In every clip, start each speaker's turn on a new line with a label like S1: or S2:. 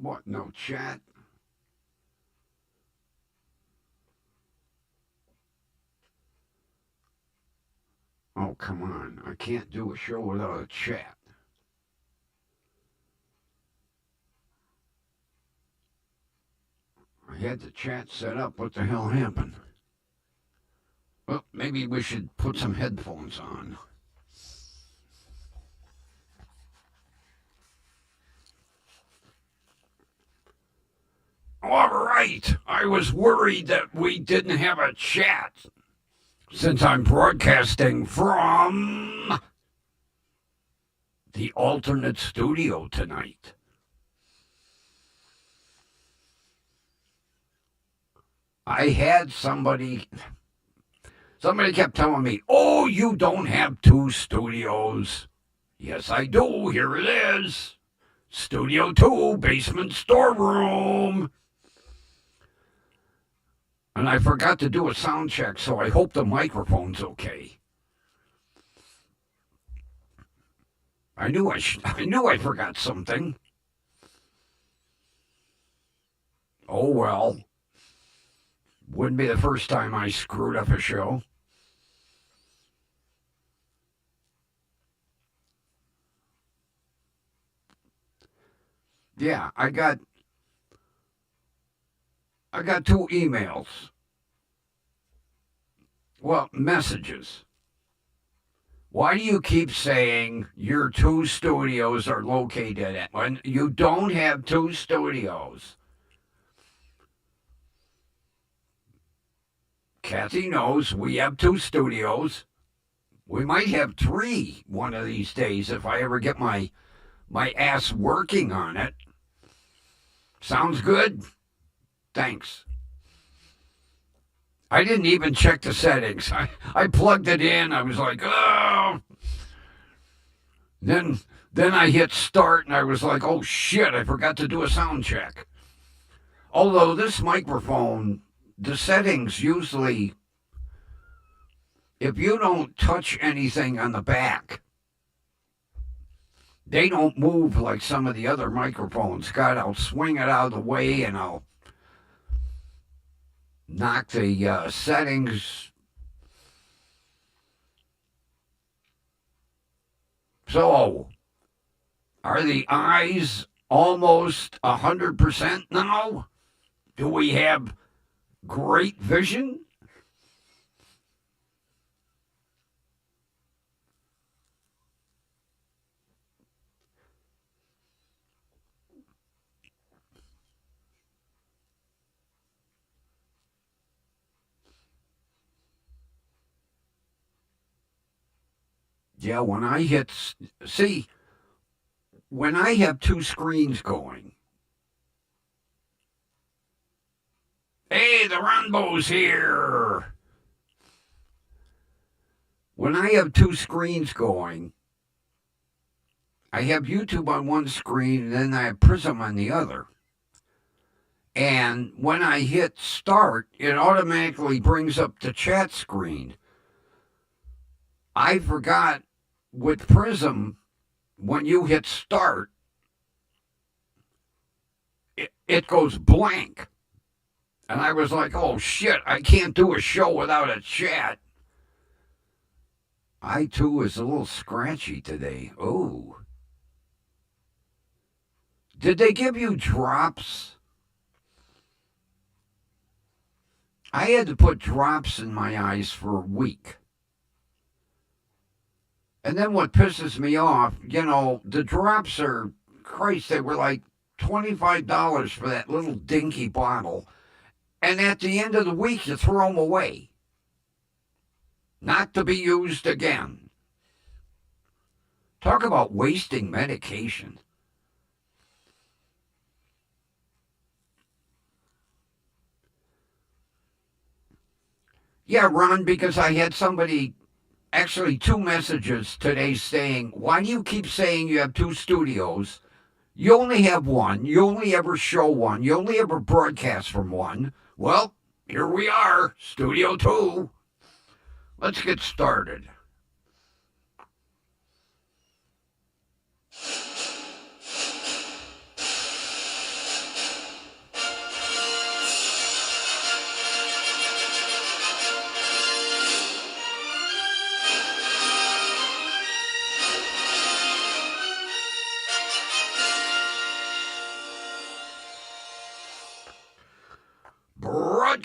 S1: What? No chat? Oh, come on. I can't do a show without a chat. I had the chat set up. What the hell happened? Well, maybe we should put some headphones on. All right. I was worried that we didn't have a chat since I'm broadcasting from the alternate studio tonight. I had somebody kept telling me, "Oh, you don't have two studios." Yes, I do. Here it is. Studio 2, basement storeroom. And I forgot to do a sound check, so I hope the microphone's okay. I knew I forgot something. Oh well. Wouldn't be the first time I screwed up a show. Yeah, I got two emails. Well, messages. Why do you keep saying your two studios are located at when you don't have two studios? Kathy knows we have two studios. We might have three one of these days if I ever get my ass working on it. Sounds good? Thanks. I didn't even check the settings. I plugged it in. I was like, oh. Then then I hit start and I was like, oh shit, I forgot to do a sound check. Although this microphone, the settings usually, if you don't touch anything on the back, they don't move like some of the other microphones. God, I'll swing it out of the way and I'll knock the settings. So, are the eyes almost 100% now? Do we have great vision? Yeah, when I hit, see, when I have two screens going, hey, the Runbo's here. When I have two screens going, I have YouTube on one screen and then I have Prism on the other. And when I hit start, it automatically brings up the chat screen. I forgot with Prism, when you hit start, it goes blank. And I was like, oh shit, I can't do a show without a chat. I too is a little scratchy today. Oh. Did they give you drops? I had to put drops in my eyes for a week. And then what pisses me off, the drops are, Christ, they were like $25 for that little dinky bottle. And at the end of the week, you throw them away. Not to be used again. Talk about wasting medication. Yeah, Ron, because I had somebody, actually two messages today saying, why do you keep saying you have two studios? You only have one. You only ever show one. You only ever broadcast from one. Well, here we are, Studio 2. Let's get started.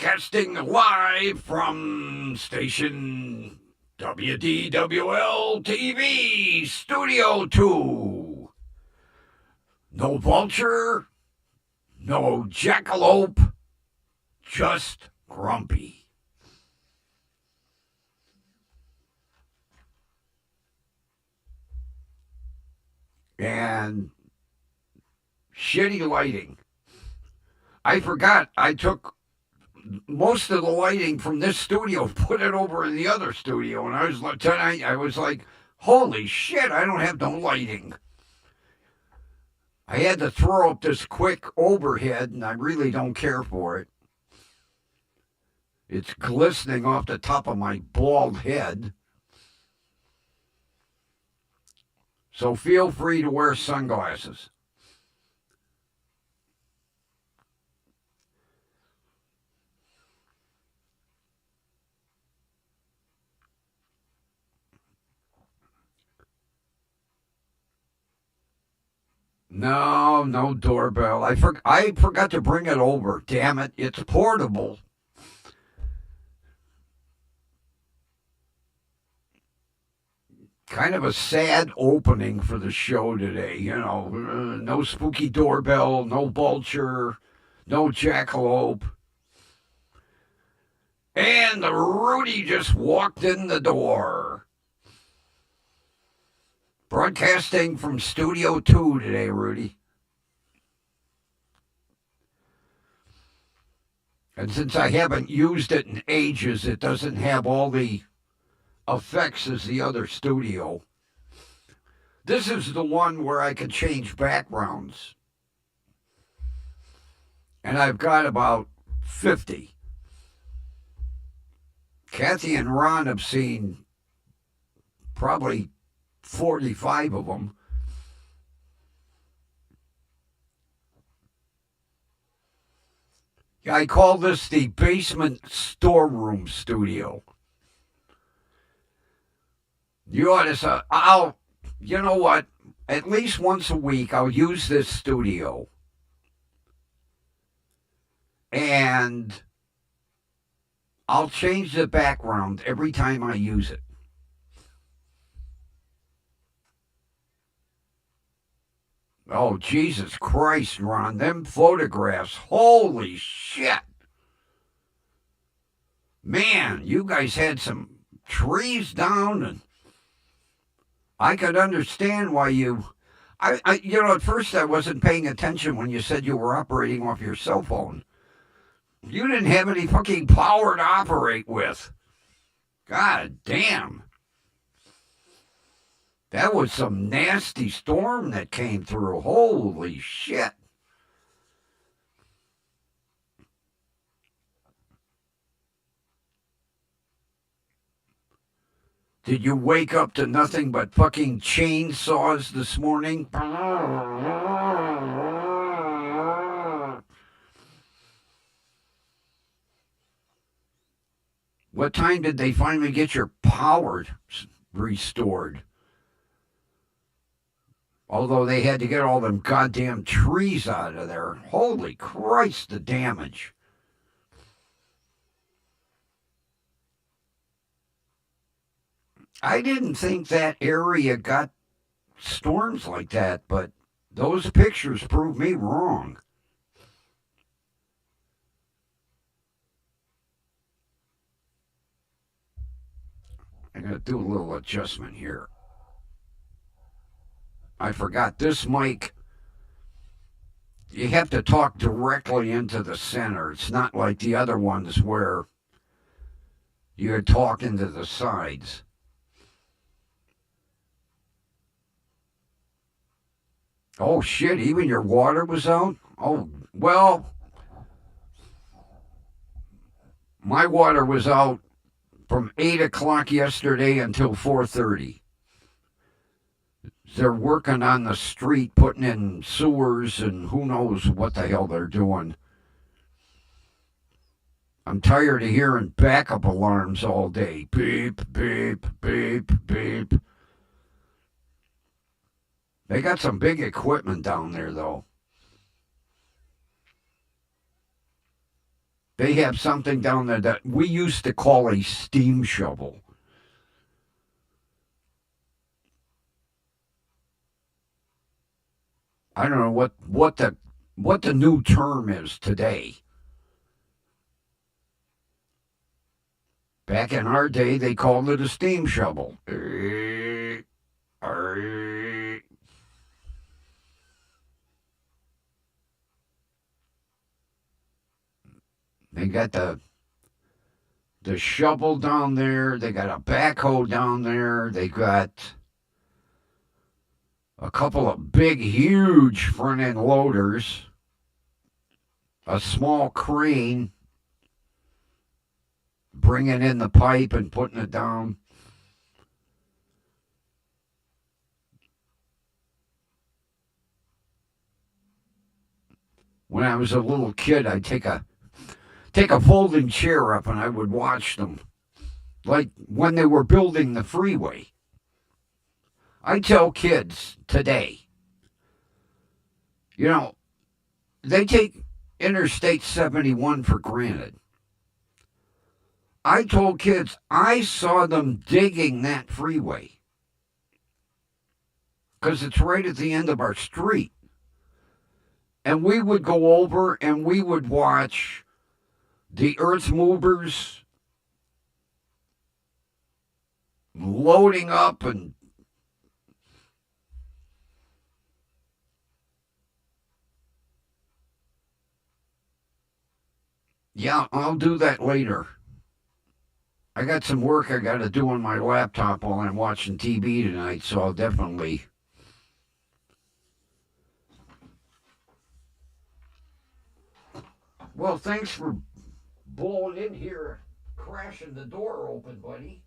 S1: Broadcasting live from station WDWL TV Studio 2. No vulture, no jackalope, just grumpy. And shitty lighting. I forgot I took most of the lighting from this studio, put it over in the other studio, and I was like, holy shit, I don't have no lighting. I had to throw up this quick overhead, and I really don't care for it. It's glistening off the top of my bald head. So feel free to wear sunglasses. No doorbell. I forgot to bring it over. Damn it, it's portable. Kind of a sad opening for the show today. No spooky doorbell, no vulture, no jackalope. And Rudy just walked in the door. Broadcasting from Studio 2 today, Rudy. And since I haven't used it in ages, it doesn't have all the effects as the other studio. This is the one where I can change backgrounds. And I've got about 50. Kathy and Ron have seen probably 45 of them. I call this the basement storeroom studio. You ought to, you know what? At least once a week, I'll use this studio. And I'll change the background every time I use it. Oh, Jesus Christ, Ron, them photographs, holy shit. Man, you guys had some trees down, and I could understand why at first I wasn't paying attention when you said you were operating off your cell phone. You didn't have any fucking power to operate with. God damn. That was some nasty storm that came through. Holy shit. Did you wake up to nothing but fucking chainsaws this morning? What time did they finally get your power restored? Although they had to get all them goddamn trees out of there. Holy Christ, the damage. I didn't think that area got storms like that, but those pictures prove me wrong. I'm going to do a little adjustment here. I forgot this mic. You have to talk directly into the center. It's not like the other ones where you're talking to the sides. Oh, shit, even your water was out? Oh, well, my water was out from 8 o'clock yesterday until 4:30. They're working on the street, putting in sewers, and who knows what the hell they're doing. I'm tired of hearing backup alarms all day. Beep, beep, beep, beep. They got some big equipment down there, though. They have something down there that we used to call a steam shovel. I don't know what the new term is today. Back in our day, they called it a steam shovel. They got the shovel down there. They got a backhoe down there. They got a couple of big, huge front end loaders, a small crane bringing in the pipe and putting it down. When I was a little kid, I'd take a folding chair up and I would watch them, like when they were building the freeway. I tell kids today, you know, they take Interstate 71 for granted. I told kids I saw them digging that freeway because it's right at the end of our street. And we would go over and we would watch the earth movers loading up and yeah, I'll do that later. I got some work I got to do on my laptop while I'm watching TV tonight, so I'll definitely. Well, thanks for blowing in here, crashing the door open, buddy.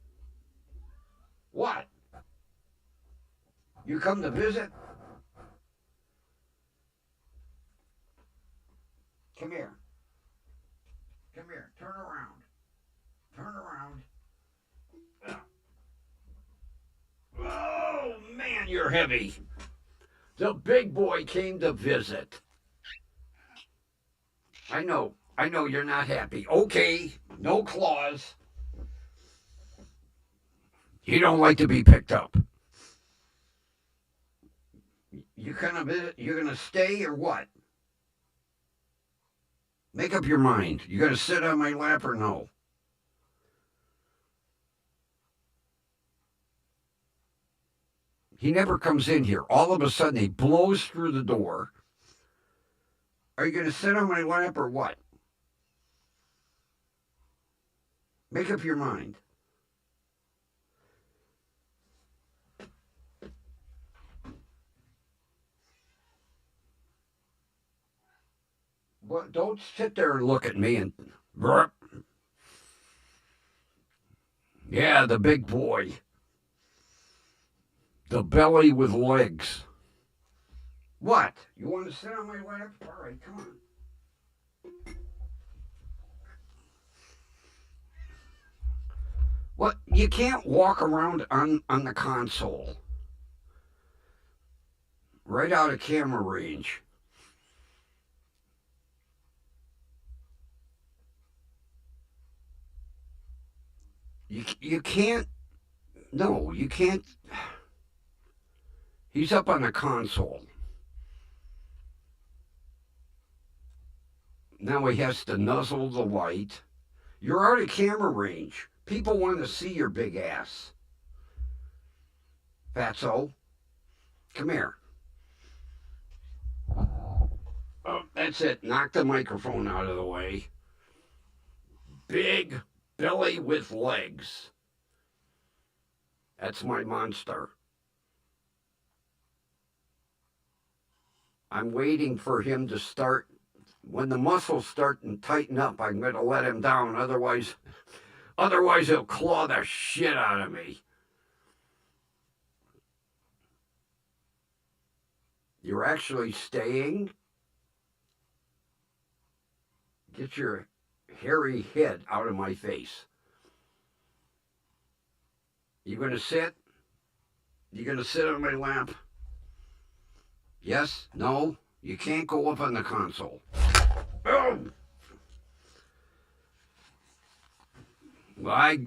S1: What? You come to visit? Come here. Come here. Turn around. Turn around. Oh, man, you're heavy. The big boy came to visit. I know you're not happy. Okay, no claws. You don't like to be picked up. You're gonna stay or what? Make up your mind. You gonna sit on my lap or no? He never comes in here. All of a sudden, he blows through the door. Are you going to sit on my lap or what? Make up your mind. Well, don't sit there and look at me and. Yeah, the big boy. The belly with legs. What? You want to sit on my lap? All right, come on. What? You can't walk around on the console. Right out of camera range. You can't. No, you can't. He's up on the console. Now he has to nuzzle the light. You're out of camera range. People want to see your big ass. Fatso, come here. Oh, that's it. Knock the microphone out of the way. Big belly with legs. That's my monster. I'm waiting for him to start. When the muscles start and tighten up, I'm going to let him down. Otherwise he'll claw the shit out of me. You're actually staying? Get your hairy head out of my face. You going to sit? You going to sit on my lap? Yes? No? You can't go up on the console. Oh! I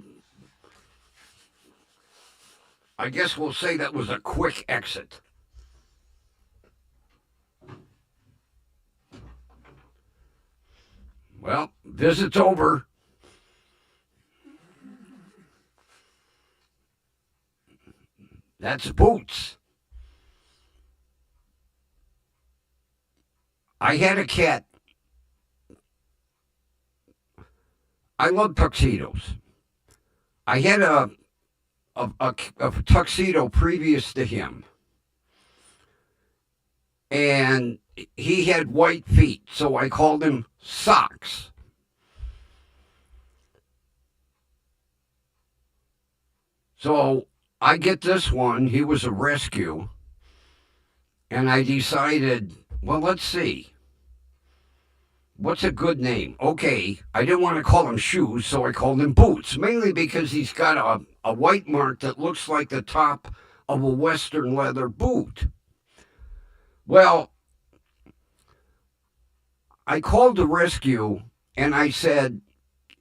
S1: guess we'll say that was a quick exit. Well, visit's over. That's Boots. I had a cat. I love tuxedos. I had a tuxedo previous to him, and he had white feet, so I called him Socks. So I get this one. He was a rescue, and I decided, well, let's see. What's a good name? Okay, I didn't want to call him Shoes, so I called him Boots, mainly because he's got a white mark that looks like the top of a Western leather boot. Well, I called the rescue and I said,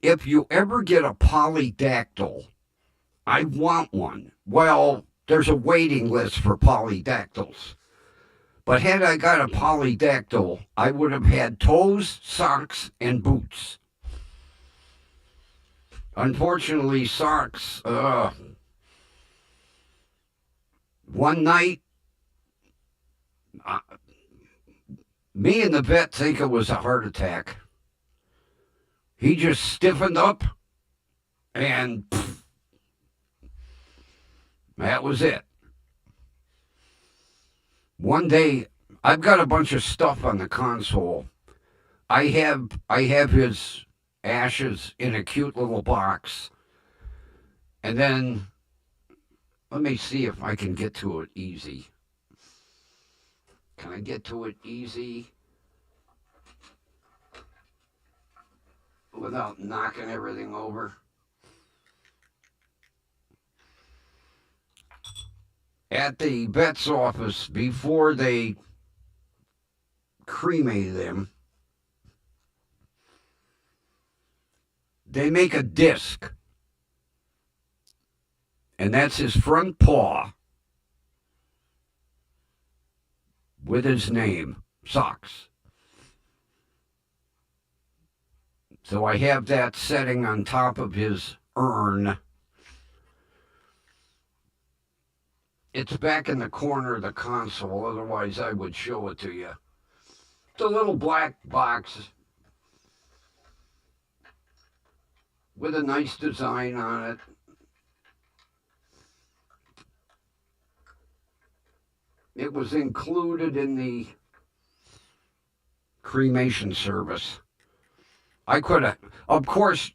S1: if you ever get a polydactyl, I want one. Well, there's a waiting list for polydactyls. But had I got a polydactyl, I would have had toes, socks, and boots. Unfortunately, Socks, one night, me and the vet think it was a heart attack. He just stiffened up, and that was it. One day, I've got a bunch of stuff on the console. I have his ashes in a cute little box. And then, let me see if I can get to it easy. Can I get to it easy without knocking everything over? At the vet's office, before they cremate him, they make a disc. And that's his front paw with his name, Socks. So I have that setting on top of his urn. It's back in the corner of the console, otherwise I would show it to you. It's a little black box with a nice design on it. It was included in the cremation service. I could have, of course,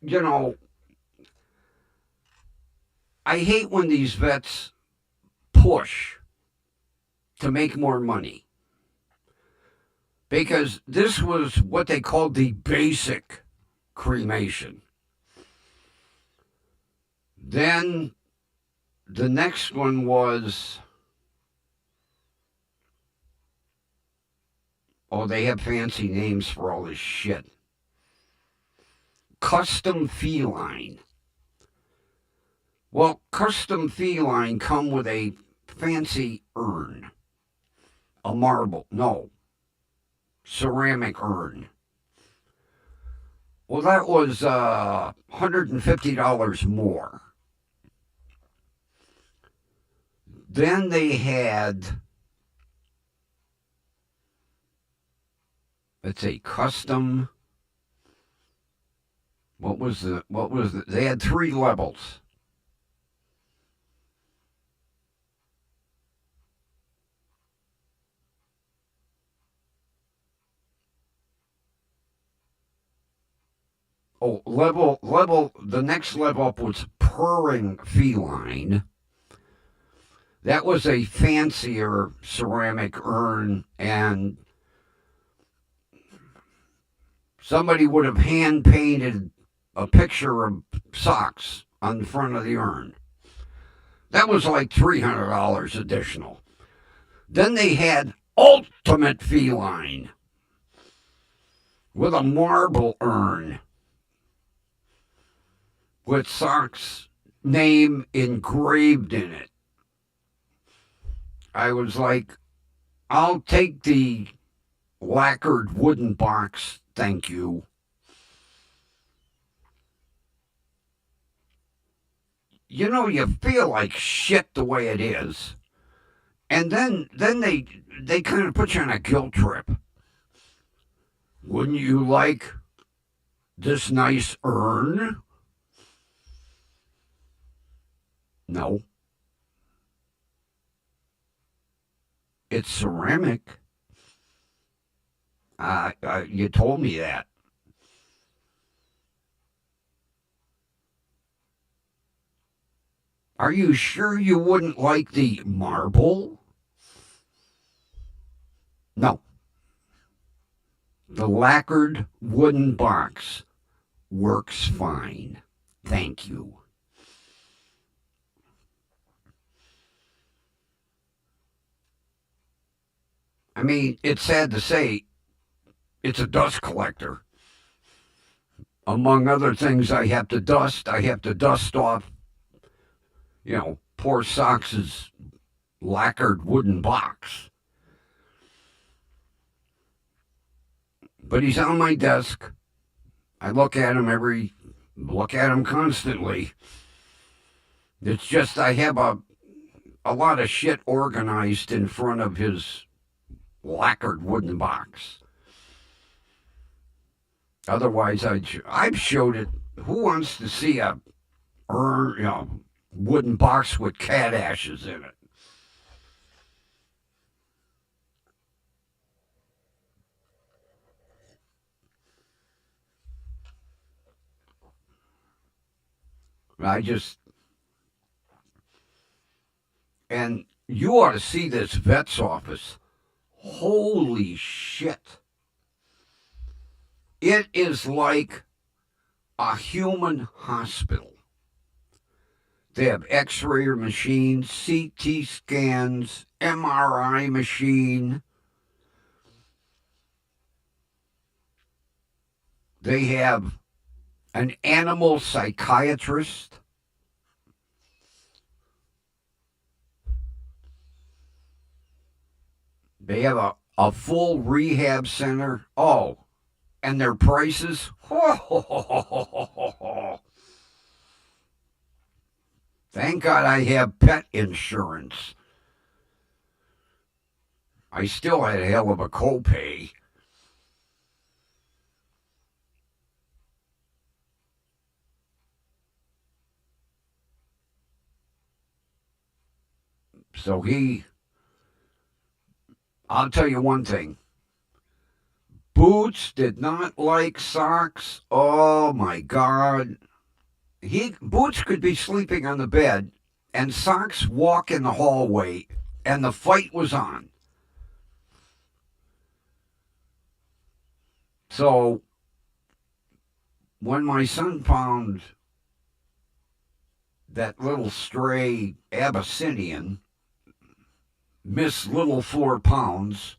S1: I hate when these vets push to make more money, because this was what they called the basic cremation. Then the next one was, they have fancy names for all this shit. Custom feline. Well, custom feline come with a fancy urn. A marble, no. Ceramic urn. Well, that was $150 more. Then they had, let's say, custom. They had 3 levels. The next level up was purring feline. That was a fancier ceramic urn, and somebody would have hand painted a picture of Socks on the front of the urn. That was like $300 additional. Then they had ultimate feline with a marble urn. with Sock's name engraved in it. I was like, I'll take the lacquered wooden box, thank you. You know, you feel like shit the way it is. And then they kind of put you on a guilt trip. Wouldn't you like this nice urn? No. It's ceramic. You told me that. Are you sure you wouldn't like the marble? No. The lacquered wooden box works fine. Thank you. I mean, it's sad to say, it's a dust collector. Among other things I have to dust off, poor Socks's lacquered wooden box. But he's on my desk. I look at him constantly. It's just I have a lot of shit organized in front of his lacquered wooden box. Otherwise, I've showed it. Who wants to see a wooden box with cat ashes in it? And you ought to see this vet's office. Holy shit. It is like a human hospital. They have x-ray machines, CT scans, MRI machine. They have an animal psychiatrist. They have a full rehab center. Oh, and their prices. Thank God I have pet insurance. I still had a hell of a copay. So I'll tell you one thing. Boots did not like Socks. Oh my God. Boots could be sleeping on the bed and Socks walk in the hallway and the fight was on. So when my son found that little stray Abyssinian, Miss Little 4 pounds,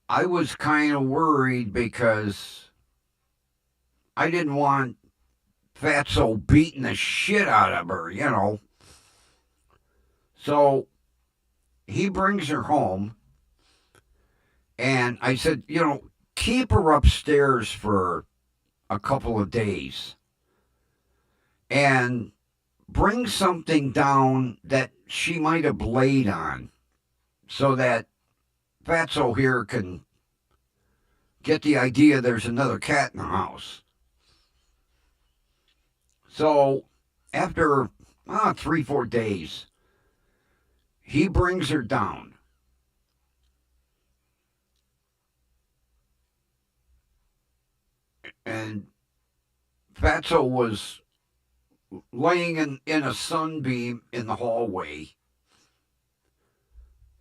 S1: I was kind of worried because I didn't want Fatso beating the shit out of her. So he brings her home, and I said, keep her upstairs for a couple of days and bring something down that she might have laid on so that Fatso here can get the idea there's another cat in the house. So after 3-4 days, he brings her down. And Fatso was laying in a sunbeam in the hallway.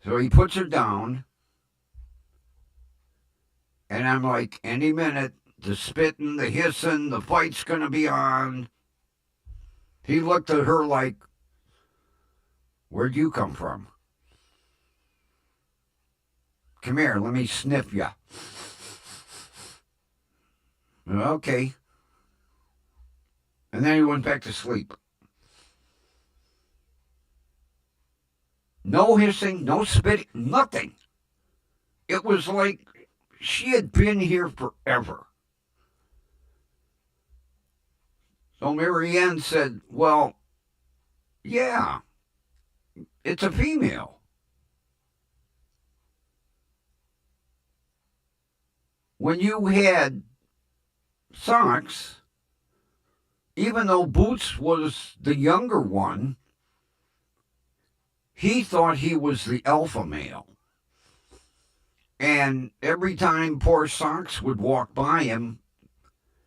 S1: So he puts her down. And I'm like, any minute, the spitting, the hissing, the fight's going to be on. He looked at her like, where'd you come from? Come here, let me sniff you. Okay. And then he went back to sleep. No hissing, no spitting, nothing. It was like she had been here forever. So Marianne said, well, yeah, it's a female. When you had Socks, even though Boots was the younger one, he thought he was the alpha male. And every time poor Socks would walk by him,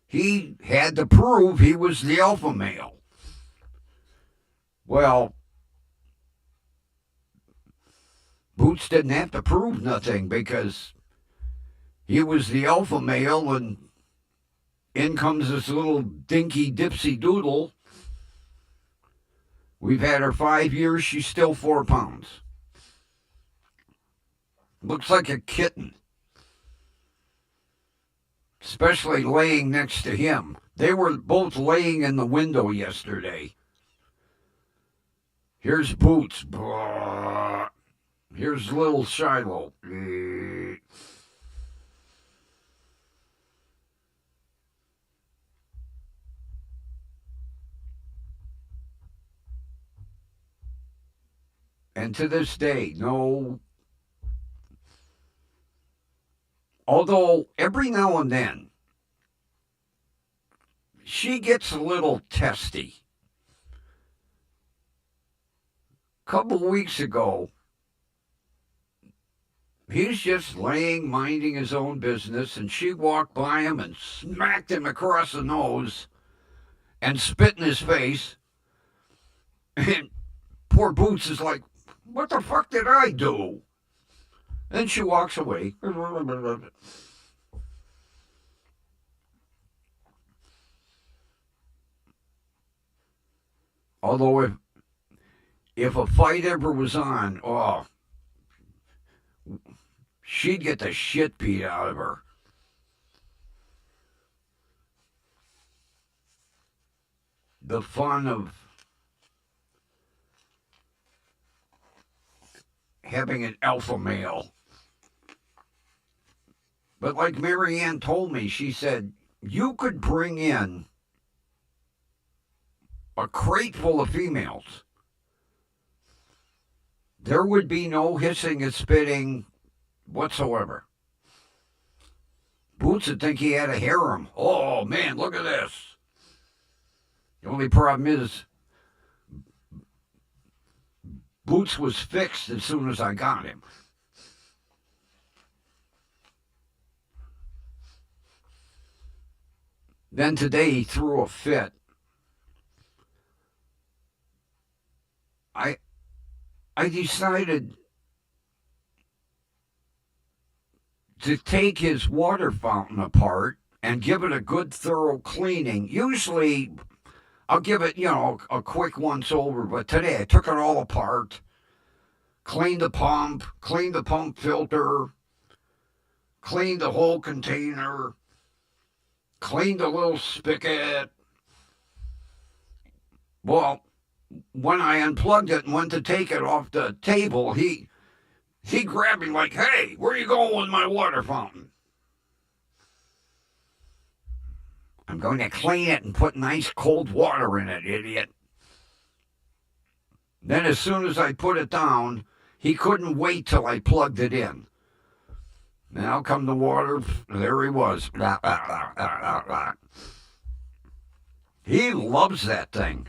S1: he had to prove he was the alpha male. Well, Boots didn't have to prove nothing because he was the alpha male, and in comes this little dinky dipsy doodle. We've had her 5 years, she's still 4 pounds. Looks like a kitten. Especially laying next to him. They were both laying in the window yesterday. Here's Boots. Here's little Shiloh. And to this day, no. Although every now and then, she gets a little testy. A couple weeks ago, he's just laying, minding his own business, and she walked by him and smacked him across the nose and spit in his face. And poor Boots is like, what the fuck did I do? Then she walks away. Although if a fight ever was on, oh, she'd get the shit beat out of her. The fun of having an alpha male. But like Marianne told me, she said, you could bring in a crate full of females. There would be no hissing and spitting whatsoever. Boots would think he had a harem. Oh, man, look at this. The only problem is Boots was fixed as soon as I got him. Then today he threw a fit. I decided to take his water fountain apart and give it a good thorough cleaning. Usually I'll give it, a quick once over, but today I took it all apart, cleaned the pump filter, cleaned the whole container, cleaned the little spigot. Well, when I unplugged it and went to take it off the table, he grabbed me like, hey, where are you going with my water fountain? I'm going to clean it and put nice cold water in it, idiot. Then as soon as I put it down, he couldn't wait till I plugged it in. Now come the water, there he was. He loves that thing.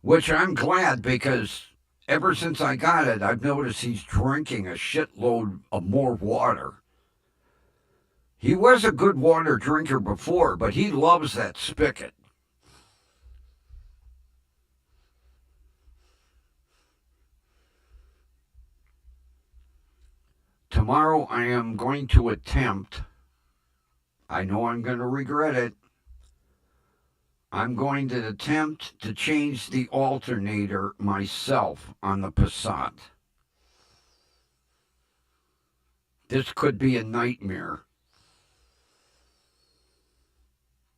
S1: Which I'm glad, because ever since I got it, I've noticed he's drinking a shitload of more water. He was a good water drinker before, but he loves that spigot. Tomorrow I am going to attempt, I know I'm going to regret it, I'm going to attempt to change the alternator myself on the Passat. This could be a nightmare.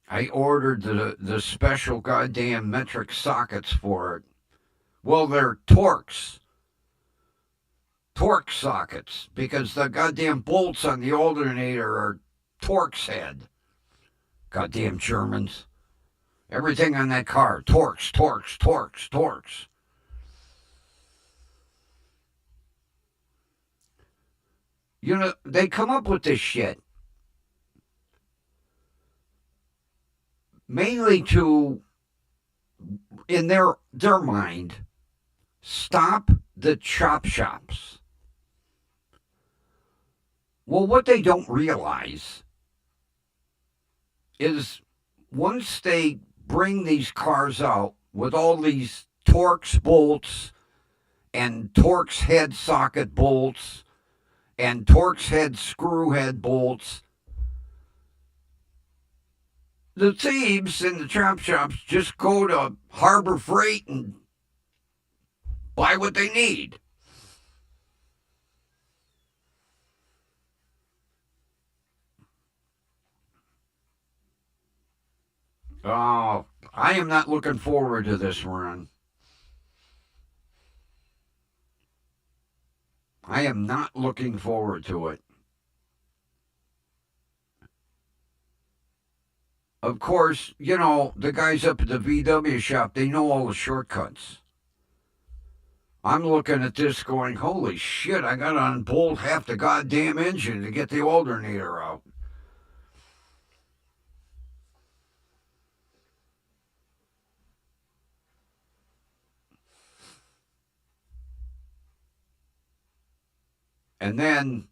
S1: I ordered the special goddamn metric sockets for it. Well, they're torque sockets, because the goddamn bolts on the alternator are Torx head. Goddamn Germans. Everything on that car, Torx, Torx, Torx, Torx. You know, they come up with this shit mainly to, in their mind, stop the chop shops. Well, what they don't realize is once they bring these cars out with all these Torx bolts and Torx head socket bolts and Torx head screw head bolts, the thieves in the chop shops just go to Harbor Freight and buy what they need. Oh, I am not looking forward to this run. I am not looking forward to it. Of course, you know, the guys up at the VW shop, they know all the shortcuts. I'm looking at this going, holy shit, I got to unbolt half the goddamn engine to get the alternator out. And then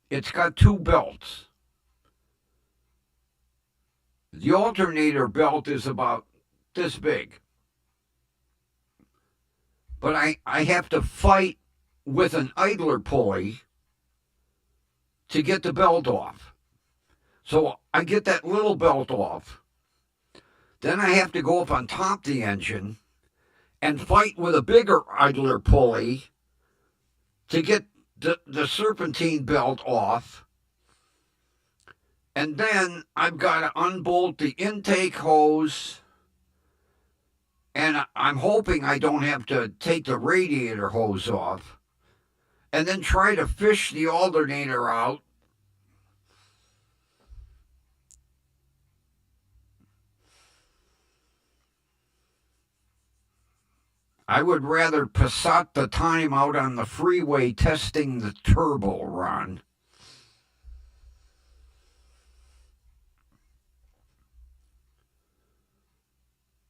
S1: it's got two belts. The alternator belt is about this big. But I have to fight with an idler pulley to get the belt off. So I get that little belt off. Then I have to go up on top of the engine and fight with a bigger idler pulley to get the serpentine belt off. And then I've got to unbolt the intake hose. And I'm hoping I don't have to take the radiator hose off. And then try to fish the alternator out. I would rather Passat the time out on the freeway testing the turbo run.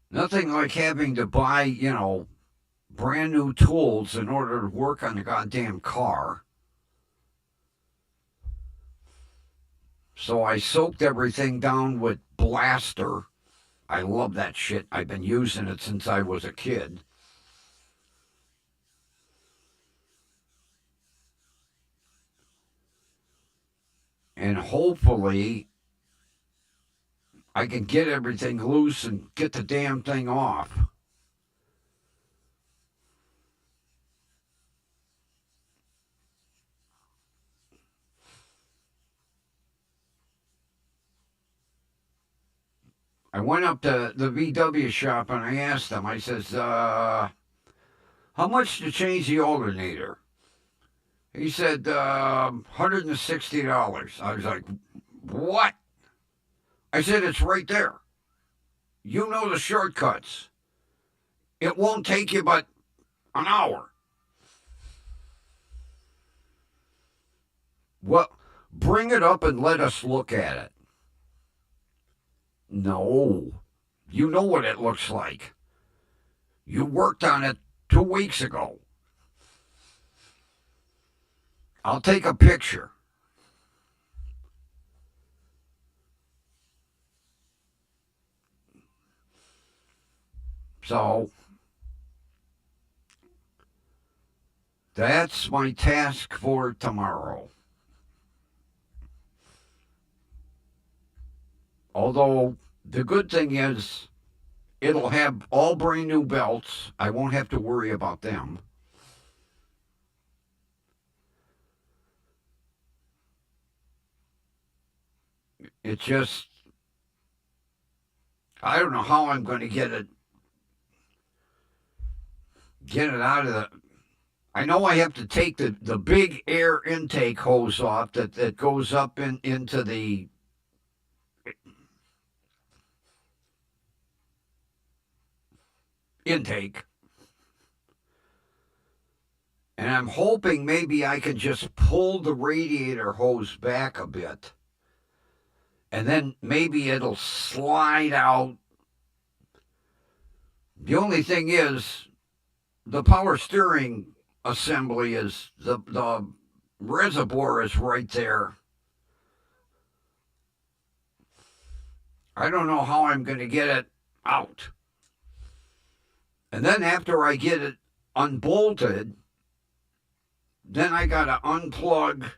S1: Nothing like having to buy, you know, brand new tools in order to work on the goddamn car. So I soaked everything down with Blaster. I love that shit. I've been using it since I was a kid. And hopefully I can get everything loose and get the damn thing off. I went up to the VW shop and I asked them, I says, how much to change the alternator? He said, $160. I was like, what? I said, it's right there. You know the shortcuts. It won't take you but an hour. Well, bring it up and let us look at it. No. You know what it looks like. You worked on it 2 weeks ago. I'll take a picture. So that's my task for tomorrow. Although the good thing is it'll have all brand new belts. I won't have to worry about them. It just, I don't know how I'm going to get it out of the. I know I have to take the big air intake hose off that goes up into the intake. And I'm hoping maybe I can just pull the radiator hose back a bit. And then maybe it'll slide out. The only thing is, the power steering assembly is the reservoir is right there. I don't know how I'm going to get it out. And then after I get it unbolted, then I got to unplug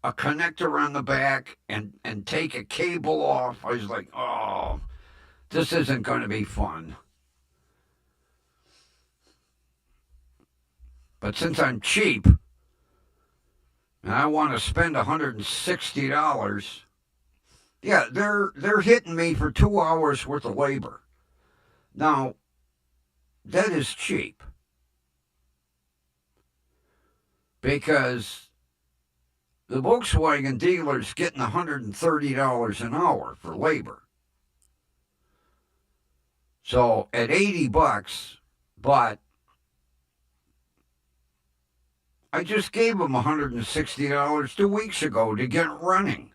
S1: a connector on the back and take a cable off. I was like, oh, this isn't going to be fun. But since I'm cheap and I want to spend $160, yeah, they're hitting me for 2 hours worth of labor. Now, that is cheap because the Volkswagen dealer's getting $130 an hour for labor. So at $80, but I just gave them $160 2 weeks ago to get it running.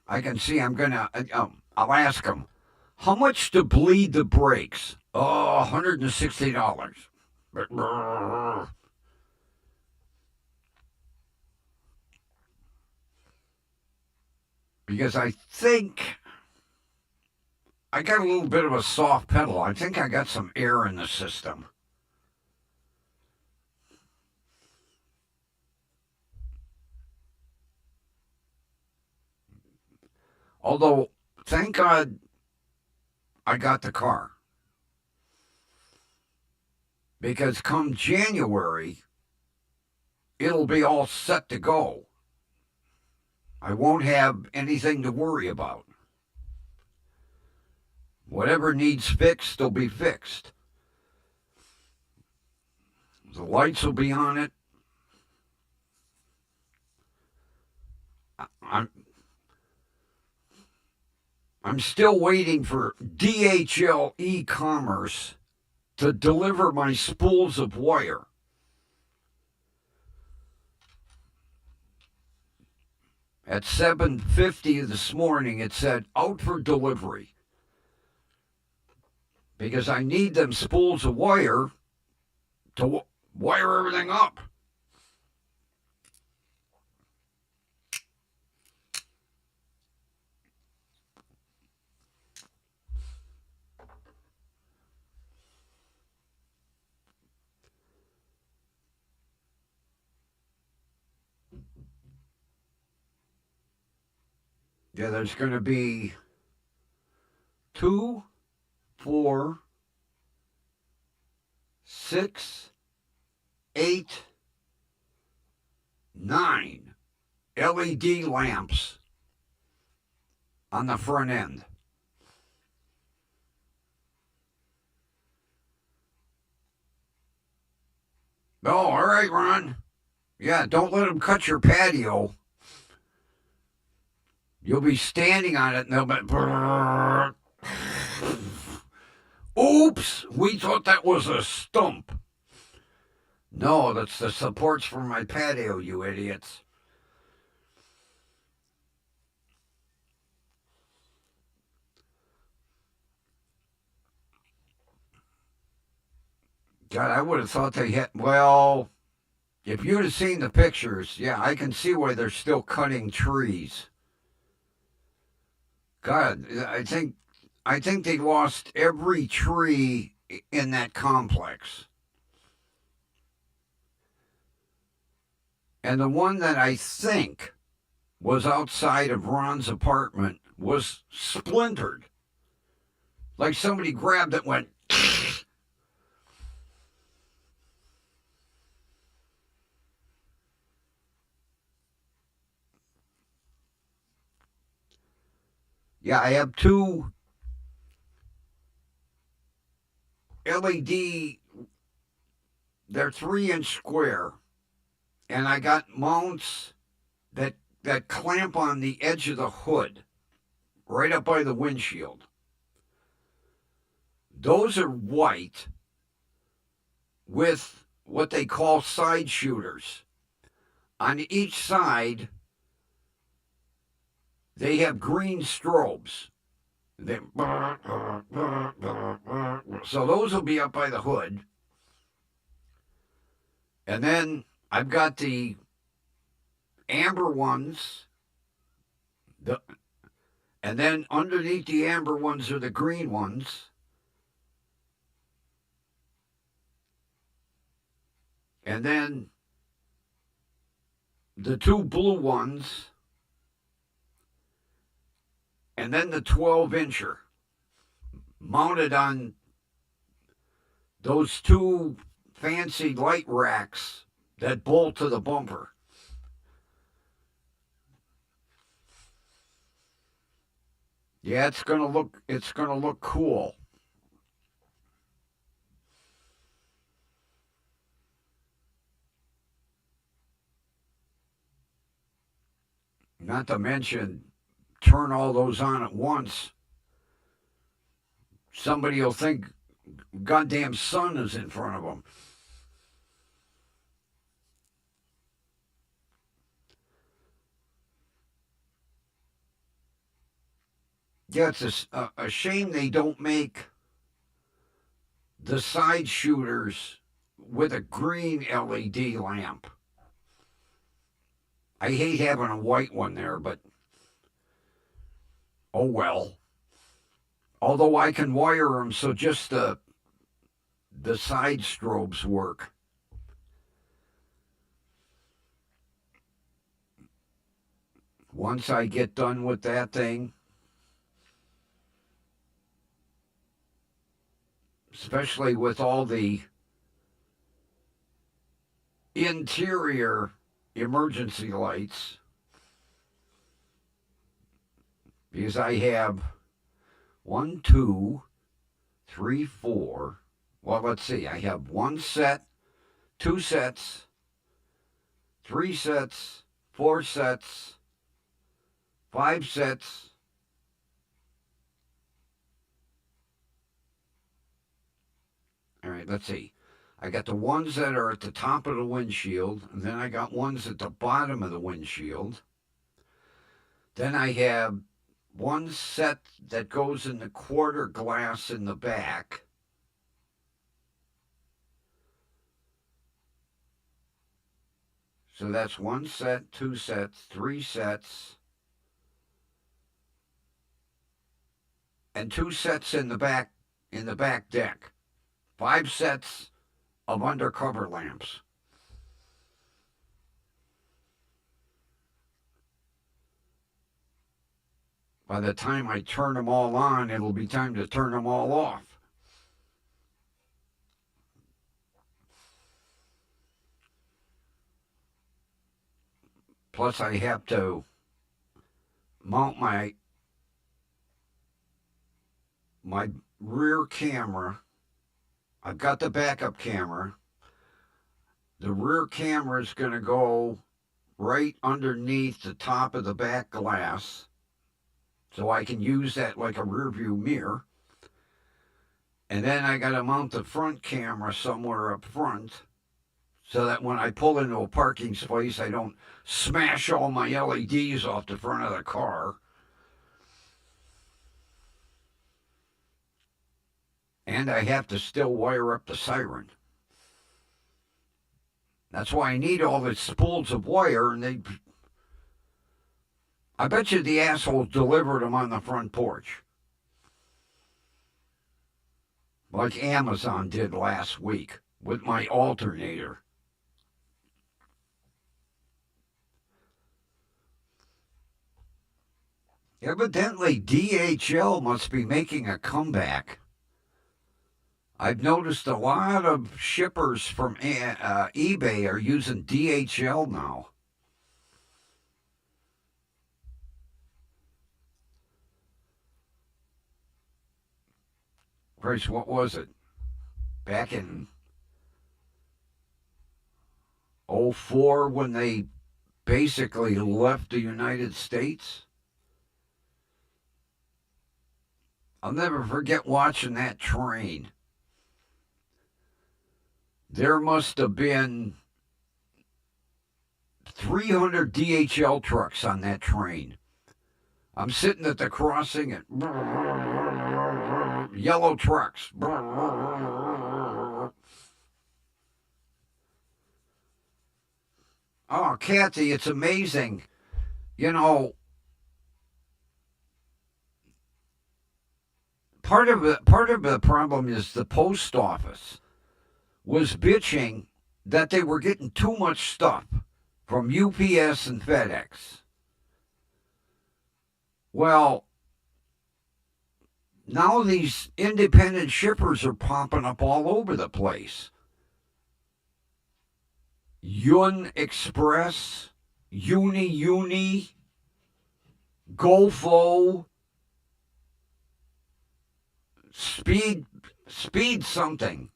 S1: I can see I'm going to, I'll ask them, how much to bleed the brakes? Oh, $160. Because I think I got a little bit of a soft pedal. I think I got some air in the system. Although, thank God I got the car. Because come January, it'll be all set to go. I won't have anything to worry about. Whatever needs fixed will be fixed. The lights will be on it. I'm still waiting for DHL e-commerce to deliver my spools of wire. At 7:50 this morning, it said out for delivery. Because I need them spools of wire to wire everything up. Yeah, there's going to be 2, 4, 6, 8, 9 LED lamps on the front end. Oh, all right, Ron. Yeah, don't let them cut your patio. You'll be standing on it and they'll be... Oops, we thought that was a stump. No, that's the supports for my patio, you idiots. God, I would have thought they had... Well, if you'd have seen the pictures, yeah, I can see why they're still cutting trees. God, I think they lost every tree in that complex. And the one that I think was outside of Ron's apartment was splintered. Like somebody grabbed it and went. Yeah, I have two LED. They're 3-inch square, and I got mounts that clamp on the edge of the hood, right up by the windshield. Those are white with what they call side shooters. On each side, they have green strobes. So those will be up by the hood. And then I've got the amber ones. And then underneath the amber ones are the green ones. And then the two blue ones. And then the 12-incher mounted on those two fancy light racks that bolt to the bumper. Yeah, it's gonna look cool. Not to mention, turn all those on at once. Somebody will think goddamn sun is in front of them. Yeah, it's a shame they don't make the side shooters with a green LED lamp. I hate having a white one there, but oh well. Although I can wire them so just the side strobes work. Once I get done with that thing, especially with all the interior emergency lights, because I have 1, 2, 3, 4. Well, let's see. I have 1 set, 2 sets, 3 sets, 4 sets, 5 sets. All right, let's see. I got the ones that are at the top of the windshield, and then I got ones at the bottom of the windshield. Then I have 1 set that goes in the quarter glass in the back. So that's 1 set, 2 sets, 3 sets, and 2 sets in the back deck. 5 sets of undercover lamps. By the time I turn them all on, it'll be time to turn them all off. Plus, I have to mount my rear camera. I've got the backup camera. The rear camera is going to go right underneath the top of the back glass, so I can use that like a rear view mirror. And then I got to mount the front camera somewhere up front, so that when I pull into a parking space, I don't smash all my LEDs off the front of the car. And I have to still wire up the siren. That's why I need all the spools of wire, and I bet you the assholes delivered them on the front porch. Like Amazon did last week with my alternator. Evidently, DHL must be making a comeback. I've noticed a lot of shippers from eBay are using DHL now. Christ, what was it? Back in '04 when they basically left the United States? I'll never forget watching that train. There must have been 300 DHL trucks on that train. I'm sitting at the crossing and yellow trucks. Oh, Kathy, it's amazing. You know, part of the problem is the post office was bitching that they were getting too much stuff from UPS and FedEx. Well, now these independent shippers are popping up all over the place. Yun Express, Uni, Golfo, Speed something.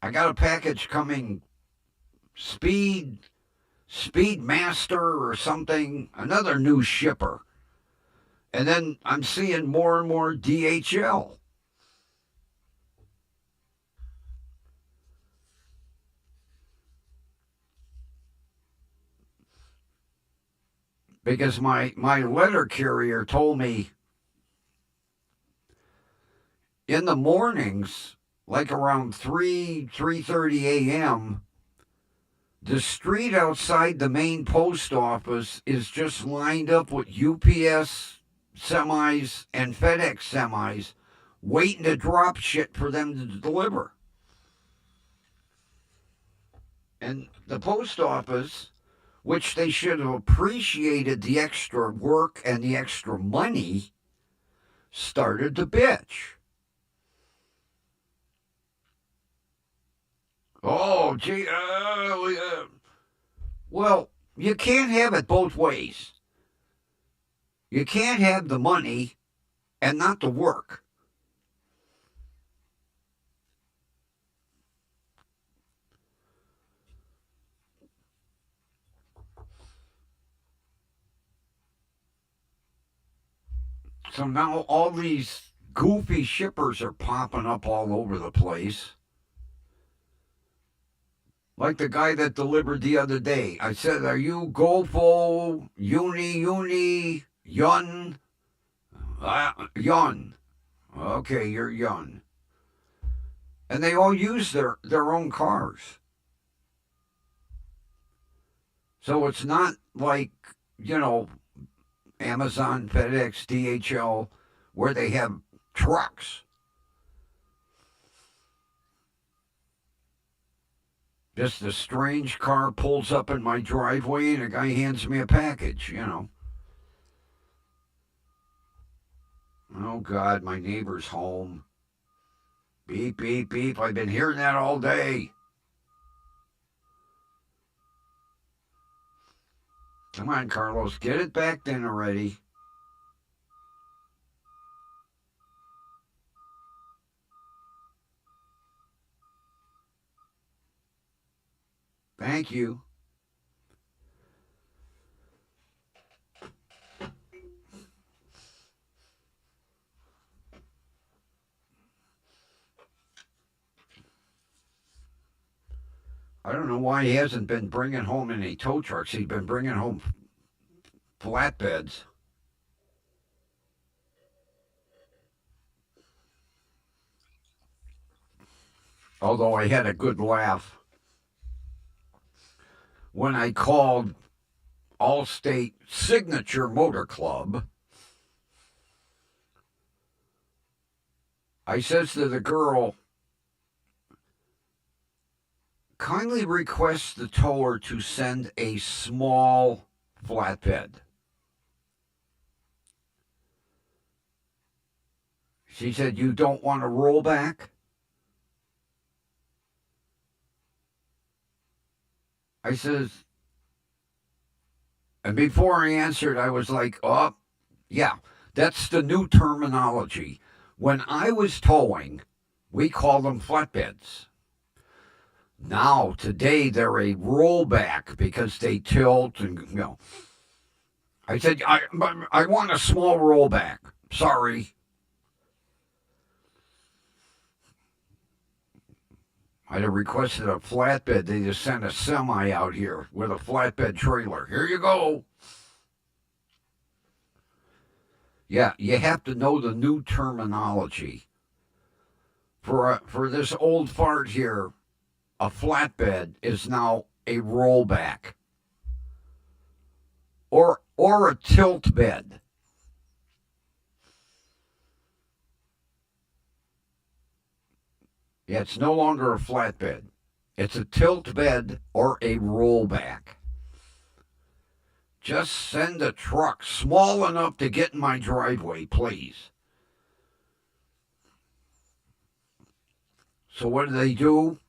S1: I got a package coming, Speed Master or something, another new shipper. And then I'm seeing more and more DHL. Because my letter carrier told me in the mornings, like around 3:30 a.m., the street outside the main post office is just lined up with UPS semis and FedEx semis waiting to drop shit for them to deliver. And the post office, which they should have appreciated the extra work and the extra money, started to bitch. Oh, gee, well, you can't have it both ways. You can't have the money and not the work. So now all these goofy shippers are popping up all over the place. Like the guy that delivered the other day. I said, "Are you Golfo, Yun? Yun. Okay, you're Yun." And they all use their own cars. So it's not like, you know, Amazon, FedEx, DHL, where they have trucks. Just a strange car pulls up in my driveway and a guy hands me a package. Oh, God, my neighbor's home. Beep, beep, beep. I've been hearing that all day. Come on, Carlos, get it back then already. Thank you. I don't know why he hasn't been bringing home any tow trucks. He's been bringing home flatbeds. Although I had a good laugh when I called Allstate Signature Motor Club. I says to the girl, kindly request the tower to send a small flatbed. She said, you don't want to roll back? I says, and before I answered, I was like, oh, yeah, that's the new terminology. When I was towing, we call them flatbeds. Now, today, they're a rollback because they tilt and. I said, I want a small rollback. Sorry. I'd have requested a flatbed. They just sent a semi out here with a flatbed trailer. Here you go. Yeah, you have to know the new terminology. For this old fart here, a flatbed is now a rollback or a tilt bed. Yeah, it's no longer a flatbed. It's a tilt bed or a rollback. Just send a truck small enough to get in my driveway, please. So what do?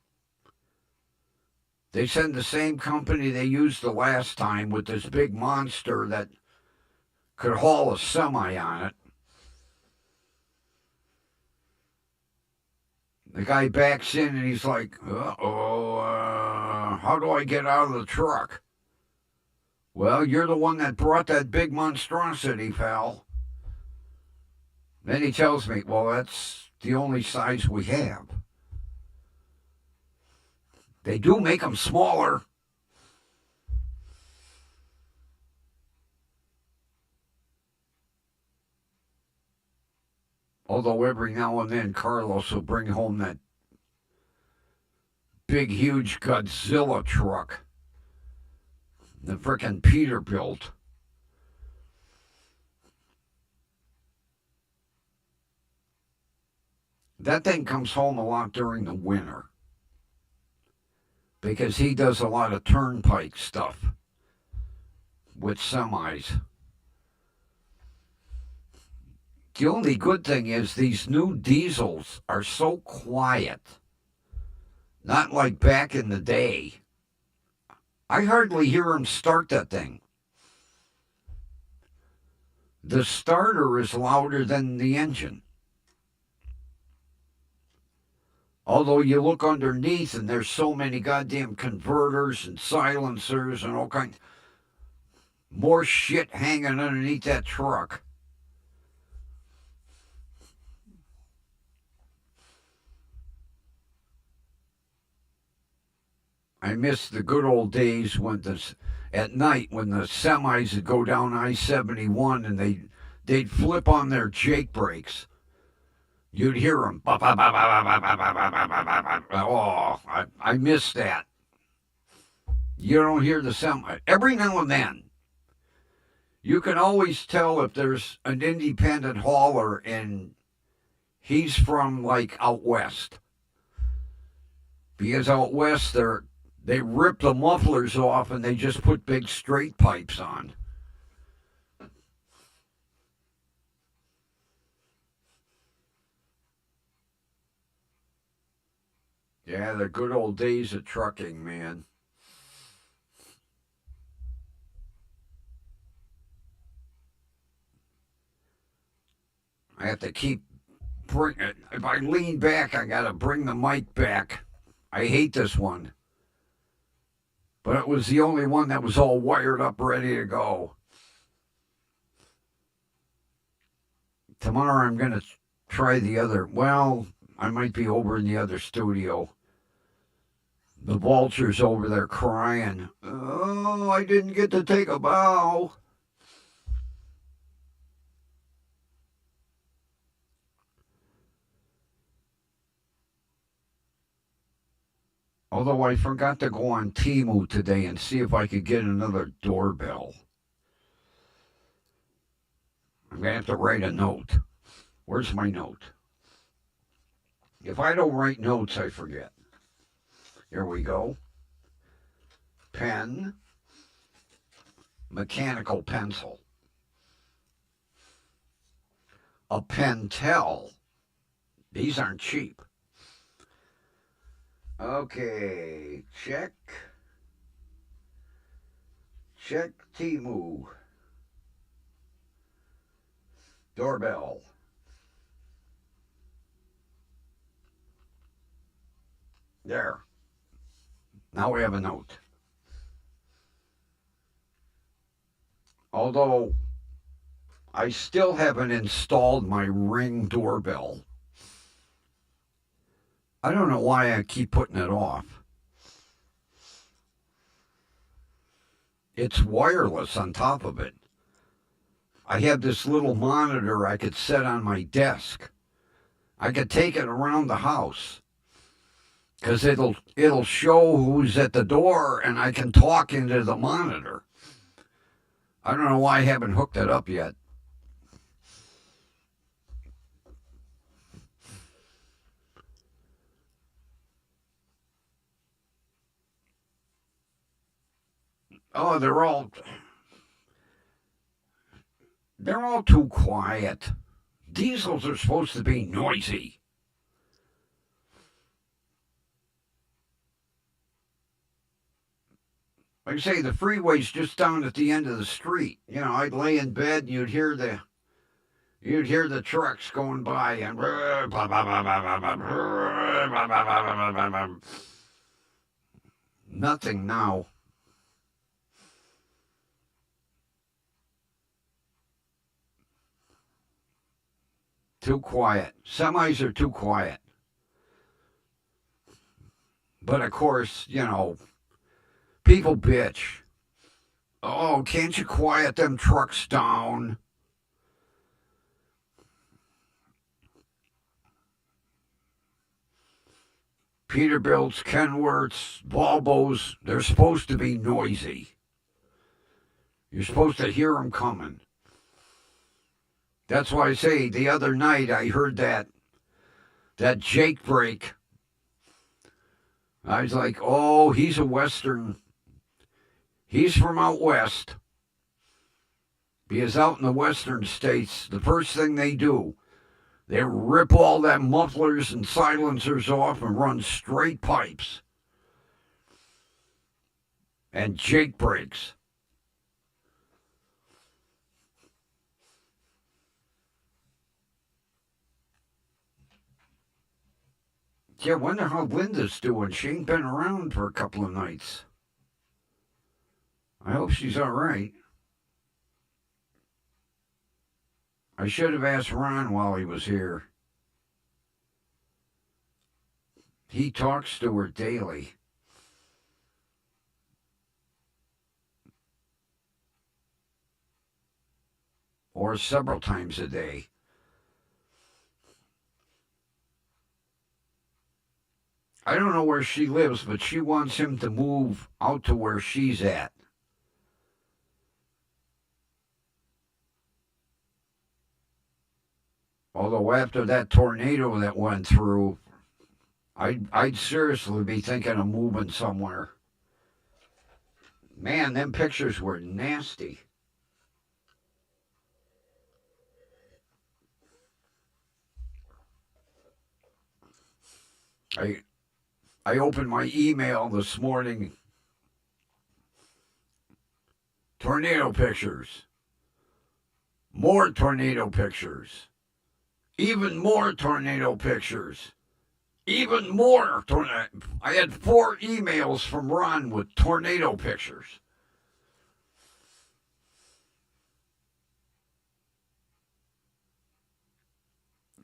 S1: They send the same company they used the last time with this big monster that could haul a semi on it. The guy backs in and he's like, how do I get out of the truck? Well, you're the one that brought that big monstrosity, pal. Then he tells me, well, that's the only size we have. They do make them smaller. Although every now and then Carlos will bring home that big, huge Godzilla truck. The frickin' Peterbilt. That thing comes home a lot during the winter. Because he does a lot of turnpike stuff with semis. The only good thing is these new diesels are so quiet. Not like back in the day. I hardly hear him start that thing. The starter is louder than the engine. Although you look underneath and there's so many goddamn converters and silencers and all kinds. More shit hanging underneath that truck. I miss the good old days when at night when the semis would go down I-71 and they'd flip on their Jake brakes. You'd hear them. Oh, I miss that. You don't hear the semi. Every now and then, you can always tell if there's an independent hauler and he's from like out west. Because out west, they rip the mufflers off and they just put big straight pipes on. Yeah, the good old days of trucking, man. I have to keep if I lean back, I got to bring the mic back. I hate this one. But it was the only one that was all wired up, ready to go. Tomorrow I'm going to try the other. Well, I might be over in the other studio. The vulture's over there crying. Oh, I didn't get to take a bow. Although I forgot to go on Temu today and see if I could get another doorbell. I'm going to have to write a note. Where's my note? If I don't write notes, I forget. Here we go. Pen. Mechanical pencil. A pentel. These aren't cheap. Okay, check. Check Timu. Doorbell. There. Now we have a note. Although I still haven't installed my Ring doorbell. I don't know why I keep putting it off. It's wireless on top of it. I have this little monitor I could set on my desk. I could take it around the house because it'll show who's at the door and I can talk into the monitor. I don't know why I haven't hooked it up yet. Oh, they're all too quiet. Diesels are supposed to be noisy. Like I say, the freeway's just down at the end of the street. You know, I'd lay in bed and you'd hear the trucks going by and nothing now. Too quiet. Semis are too quiet. But of course, you know, people bitch. Oh, can't you quiet them trucks down? Peterbilts, Kenworths, Volvos, they're supposed to be noisy. You're supposed to hear them coming. That's why I say the other night I heard that Jake break. I was like, oh, he's a Western. He's from out west. Because out in the western states, the first thing they do, they rip all that mufflers and silencers off and run straight pipes. And Jake breaks. Yeah, I wonder how Linda's doing. She ain't been around for a couple of nights. I hope she's all right. I should have asked Ron while he was here. He talks to her daily. Or several times a day. I don't know where she lives, but she wants him to move out to where she's at. Although after that tornado that went through, I'd seriously be thinking of moving somewhere. Man, them pictures were nasty. I I opened my email this morning. Tornado pictures. More tornado pictures. Even more tornado pictures. Even more tornado. I had 4 emails from Ron with tornado pictures.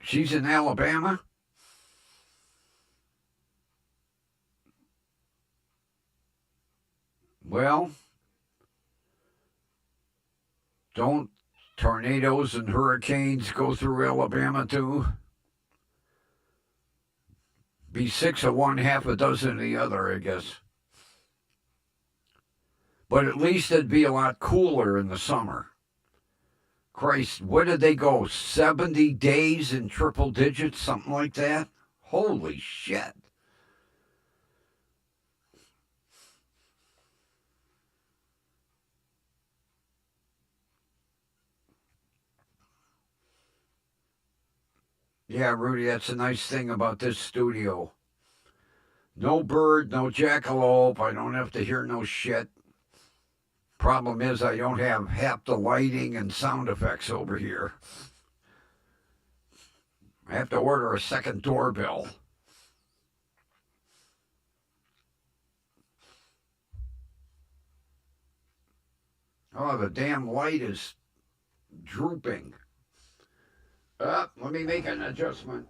S1: She's in Alabama. Well, don't tornadoes and hurricanes go through Alabama too? Be 6 of one, half a dozen of the other, I guess. But at least it'd be a lot cooler in the summer. Christ, what did they go? 70 days in triple digits, something like that? Holy shit. Yeah, Rudy, that's a nice thing about this studio. No bird, no jackalope. I don't have to hear no shit. Problem is, I don't have half the lighting and sound effects over here. I have to order a second doorbell. Oh, the damn light is drooping. Let me make an adjustment.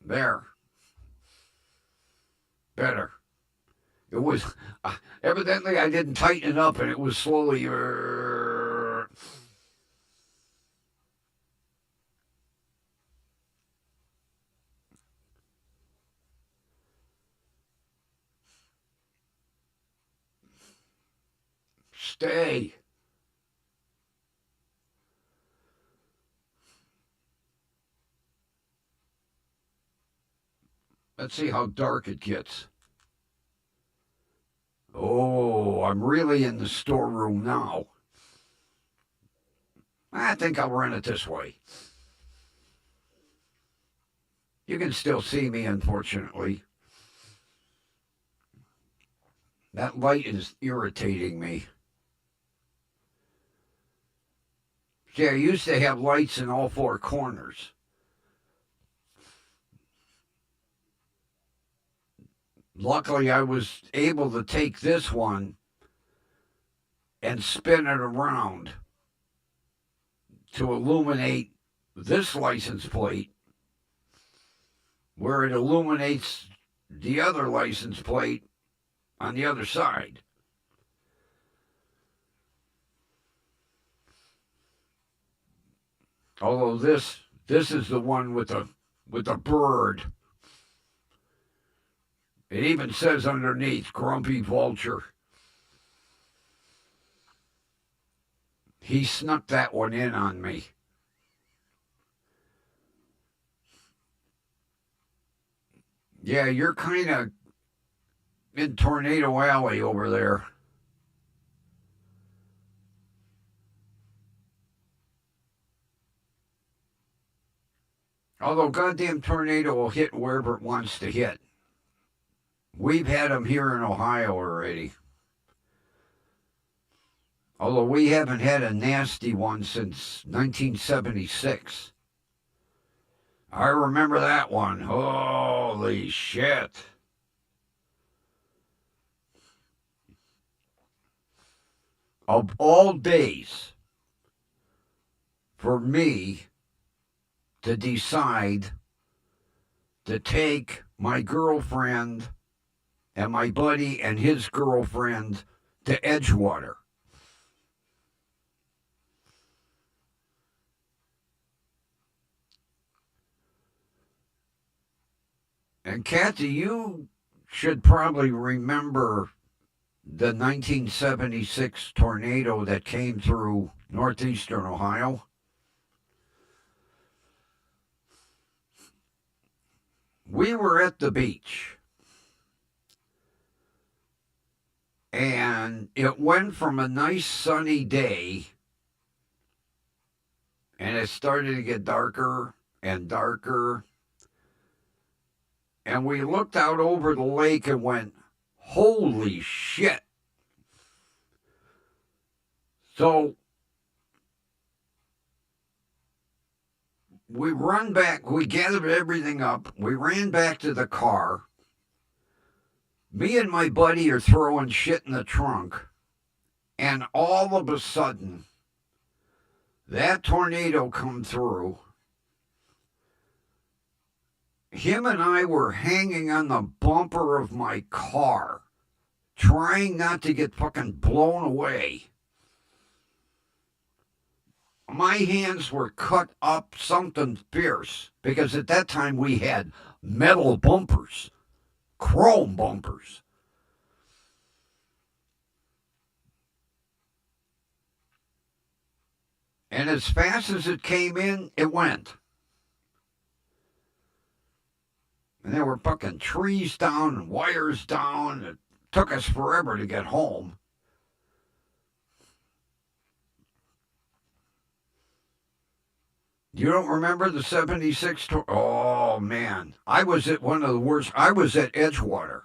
S1: There. Better. It was evidently I didn't tighten it up, and it was slowly. Stay. Let's see how dark it gets. Oh, I'm really in the storeroom now. I think I'll run it this way. You can still see me, unfortunately. That light is irritating me. See, I used to have lights in all four corners. Luckily, I was able to take this one and spin it around to illuminate this license plate where it illuminates the other license plate on the other side. Although this is the one with the bird. It even says underneath, Grumpy Vulture. He snuck that one in on me. Yeah, you're kind of in Tornado Alley over there. Although goddamn tornado will hit wherever it wants to hit. We've had them here in Ohio already. Although we haven't had a nasty one since 1976. I remember that one. Holy shit. Of all days, for me to decide to take my girlfriend and my buddy and his girlfriend to Edgewater. And Kathy, you should probably remember the 1976 tornado that came through northeastern Ohio. We were at the beach. And it went from a nice sunny day, and it started to get darker and darker. And we looked out over the lake and went, holy shit. So we run back, we gathered everything up, we ran back to the car. Me and my buddy are throwing shit in the trunk, and all of a sudden, that tornado come through. Him and I were hanging on the bumper of my car, trying not to get fucking blown away. My hands were cut up something fierce, because at that time we had metal bumpers. Chrome bumpers. And as fast as it came in, it went. And there were fucking trees down and wires down. It took us forever to get home. You don't remember the 76? Oh, man. I was at one of the worst. I was at Edgewater.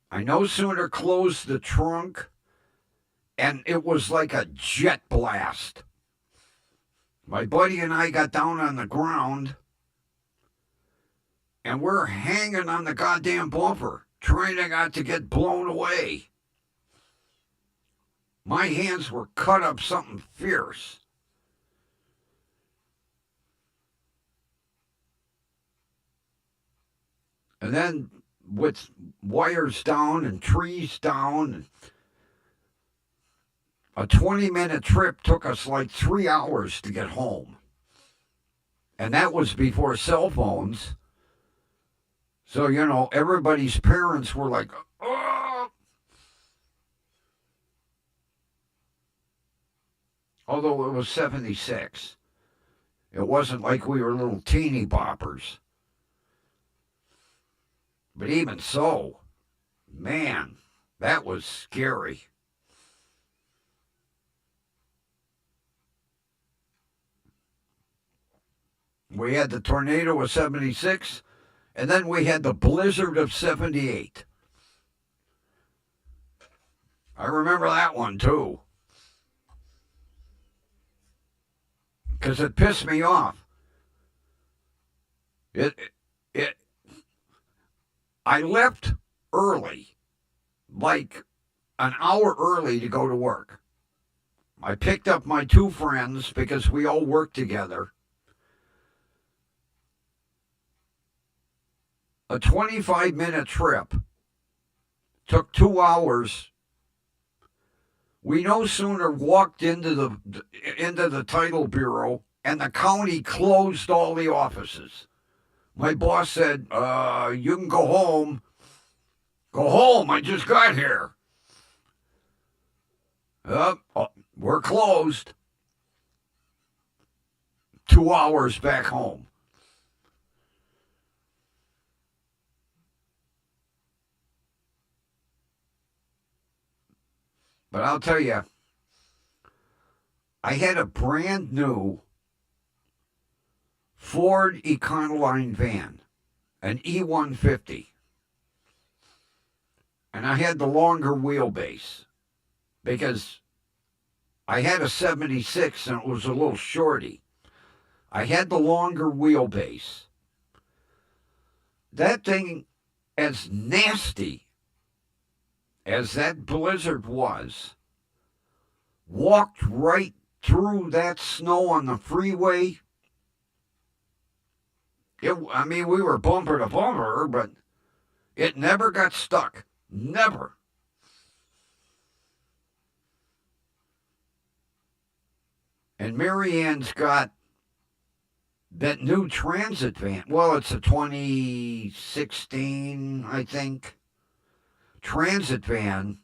S1: I no sooner closed the trunk, and it was like a jet blast. My buddy and I got down on the ground, and we're hanging on the goddamn bumper, trying not to get blown away. My hands were cut up something fierce. And then with wires down and trees down, a 20-minute trip took us like 3 hours to get home. And that was before cell phones. So, everybody's parents were like, oh. Although it was 76. It wasn't like we were little teeny boppers. But even so, man, that was scary. We had the tornado of 76, and then we had the blizzard of 78. I remember that one too. Because it pissed me off. I left early, like an hour early to go to work. I picked up my two friends because we all worked together. A 25-minute trip took 2 hours. We no sooner walked into the title bureau, and the county closed all the offices. My boss said, you can go home. Go home, I just got here. We're closed. 2 hours back home. But I'll tell you, I had a brand new Ford Econoline van, an E150. And I had the longer wheelbase because I had a 76 and it was a little shorty. I had the longer wheelbase. That thing, as nasty as that blizzard was, walked right through that snow on the freeway. We were bumper to bumper, but it never got stuck. Never. And Marianne's got that new transit van. Well, it's a 2016, I think, transit van.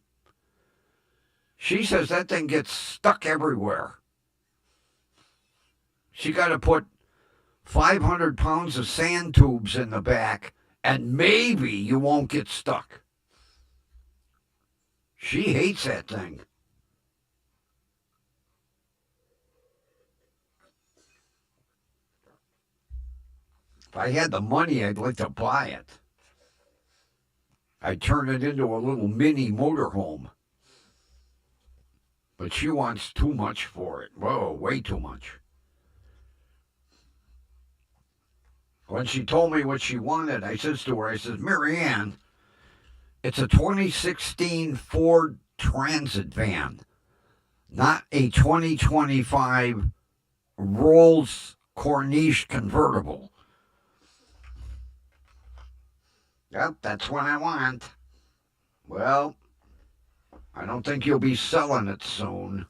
S1: She says that thing gets stuck everywhere. She got to put 500 pounds of sand tubes in the back, and maybe you won't get stuck. She hates that thing. If I had the money, I'd like to buy it. I'd turn it into a little mini motorhome. But she wants too much for it. Whoa, way too much. When she told me what she wanted, I says to her, Marianne, it's a 2016 Ford Transit van, not a 2025 Rolls Corniche convertible. Yep, that's what I want. Well, I don't think you'll be selling it soon.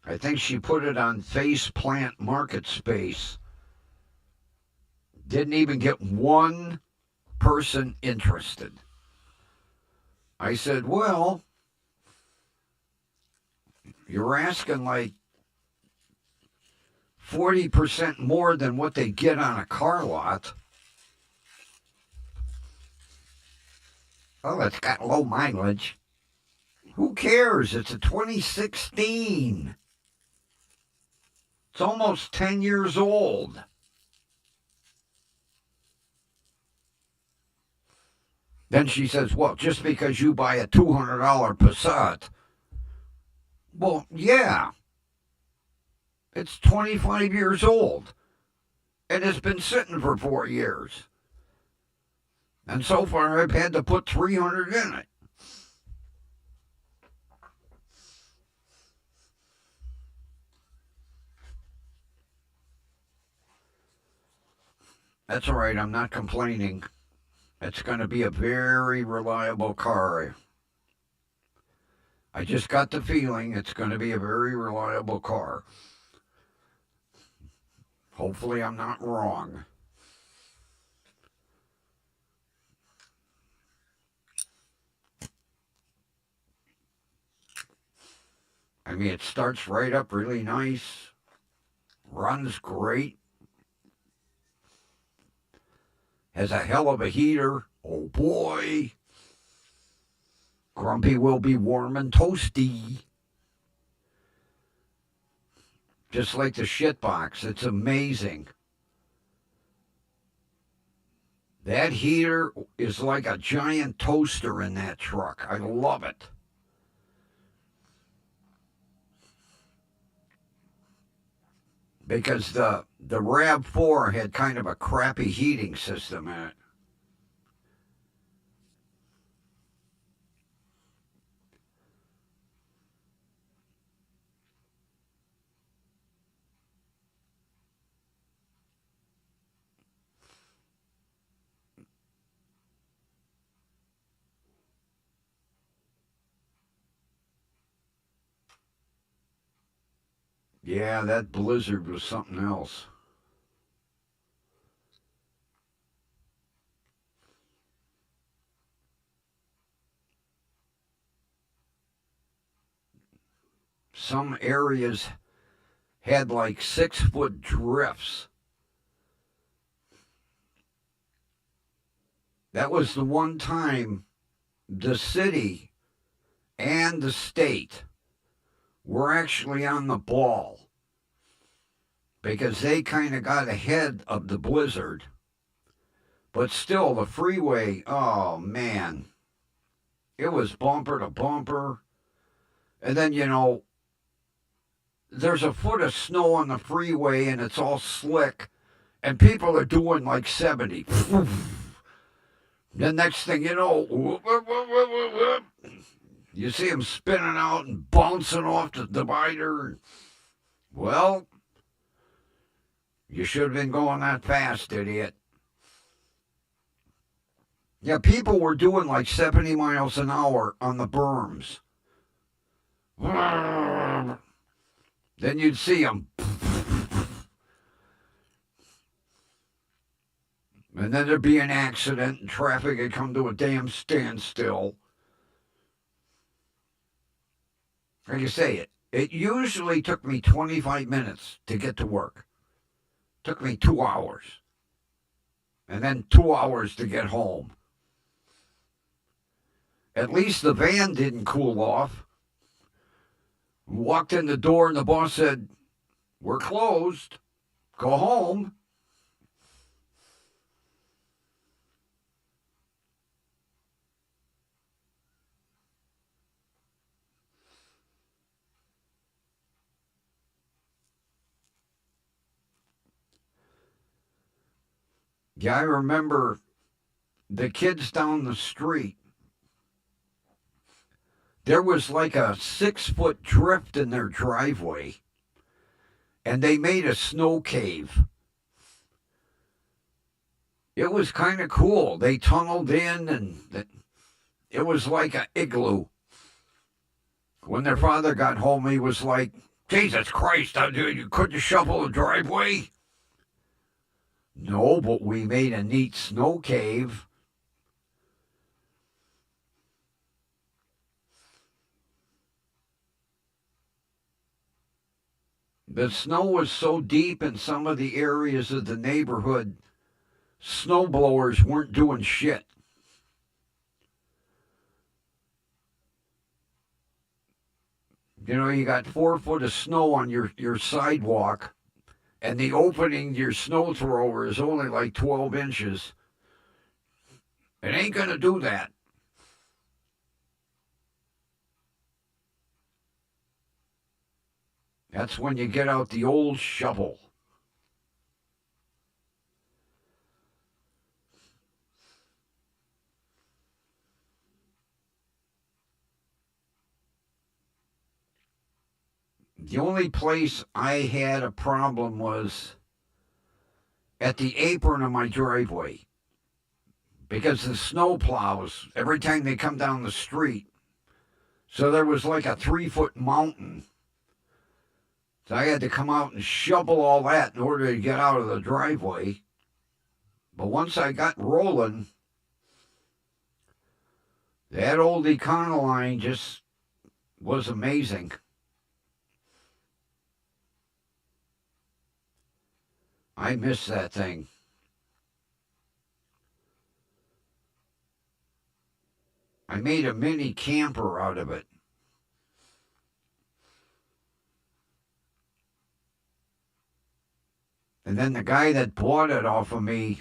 S1: I think she put it on Faceplant Market Space. Didn't even get one person interested. I said, well, you're asking like 40% more than what they get on a car lot. Oh, it's got low mileage. Who cares? It's a 2016. It's almost 10 years old. Then she says, well, just because you buy a $200 Passat. Well, yeah, it's 25 years old. And it's been sitting for 4 years. And so far, I've had to put 300 in it. That's all right. I'm not complaining. It's going to be a very reliable car. I just got the feeling it's going to be a very reliable car. Hopefully, I'm not wrong. I mean, it starts right up really nice, runs great, has a hell of a heater. Oh boy. Grumpy will be warm and toasty. Just like the shit box. It's amazing. That heater is like a giant toaster in that truck. I love it. Because the RAV4 had kind of a crappy heating system in it. Yeah, that blizzard was something else. Some areas had like 6-foot drifts. That was the one time the city and the state were actually on the ball because they kind of got ahead of the blizzard. But still, the freeway, oh man, it was bumper to bumper. And then, there's a foot of snow on the freeway and it's all slick, and people are doing like 70. The next thing you know, you see them spinning out and bouncing off the divider. Well, you should have been going that fast, idiot. Yeah, people were doing like 70 miles an hour on the berms. Then you'd see them. And then there'd be an accident and traffic had come to a damn standstill. Like you say, it usually took me 25 minutes to get to work. It took me 2 hours. And then 2 hours to get home. At least the van didn't cool off. Walked in the door and the boss said, "We're closed. Go home." Yeah, I remember the kids down the street. There was like a 6-foot drift in their driveway, and they made a snow cave. It was kind of cool. They tunneled in, and it was like an igloo. When their father got home, he was like, "Jesus Christ, you couldn't shovel the driveway?" No, but we made a neat snow cave. The snow was so deep in some of the areas of the neighborhood, snow blowers weren't doing shit. You got 4 foot of snow on your sidewalk, and the opening to your snow thrower is only like 12 inches. It ain't going to do that. That's when you get out the old shovel. The only place I had a problem was at the apron of my driveway, because the snow plows, every time they come down the street, so there was like a 3 foot mountain. So I had to come out and shovel all that in order to get out of the driveway. But once I got rolling, that old Econoline just was amazing. I miss that thing. I made a mini camper out of it. And then the guy that bought it off of me,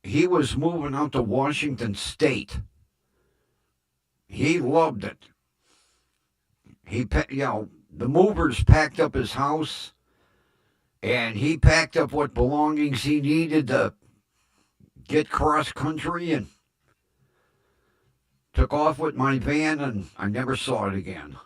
S1: he was moving out to Washington State. He loved it. The movers packed up his house, and he packed up what belongings he needed to get cross country and took off with my van, and I never saw it again.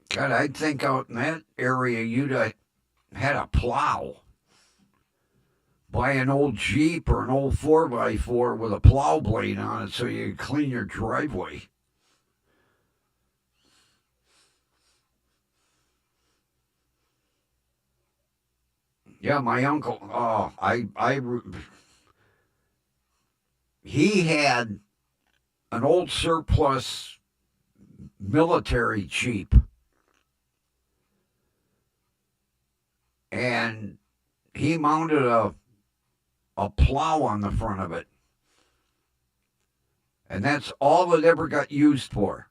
S1: God, I'd think out in that area you'd have had a plow. Buy an old Jeep or an old 4x4 with a plow blade on it so you could clean your driveway. Yeah, my uncle. He had an old surplus military Jeep, and he mounted a plow on the front of it, and that's all it ever got used for.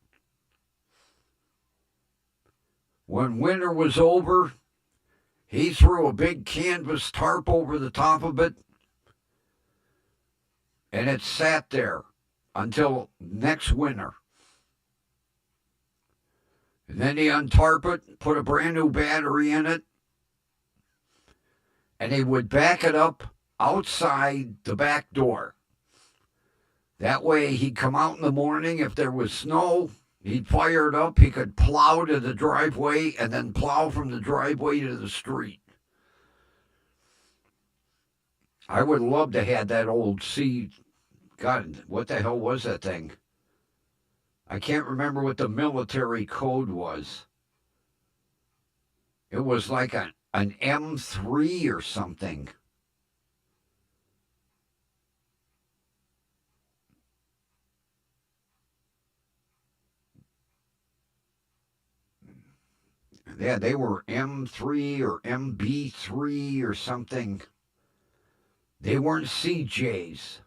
S1: When winter was over, he threw a big canvas tarp over the top of it, and it sat there until next winter. And then he untarp it, put a brand new battery in it, and he would back it up outside the back door. That way he'd come out in the morning. If there was snow, he'd fire it up. He could plow to the driveway and then plow from the driveway to the street. I would love to have that old God, what the hell was that thing? I can't remember what the military code was. It was like an M3 or something. Yeah, they were M3 or MB3 or something. They weren't CJs.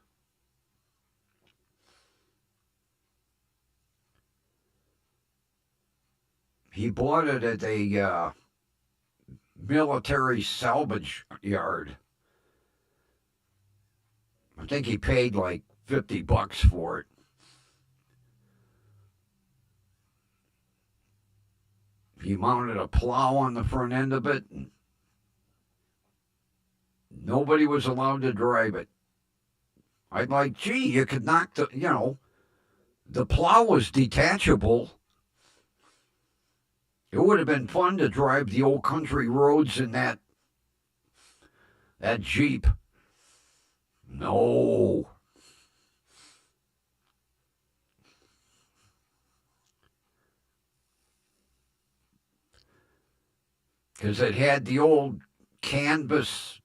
S1: He bought it at a military salvage yard. I think he paid like $50 for it. He mounted a plow on the front end of it, and nobody was allowed to drive it. I'd like, gee, you could knock the plow was detachable. It would have been fun to drive the old country roads in that Jeep. No. Because it had the old canvas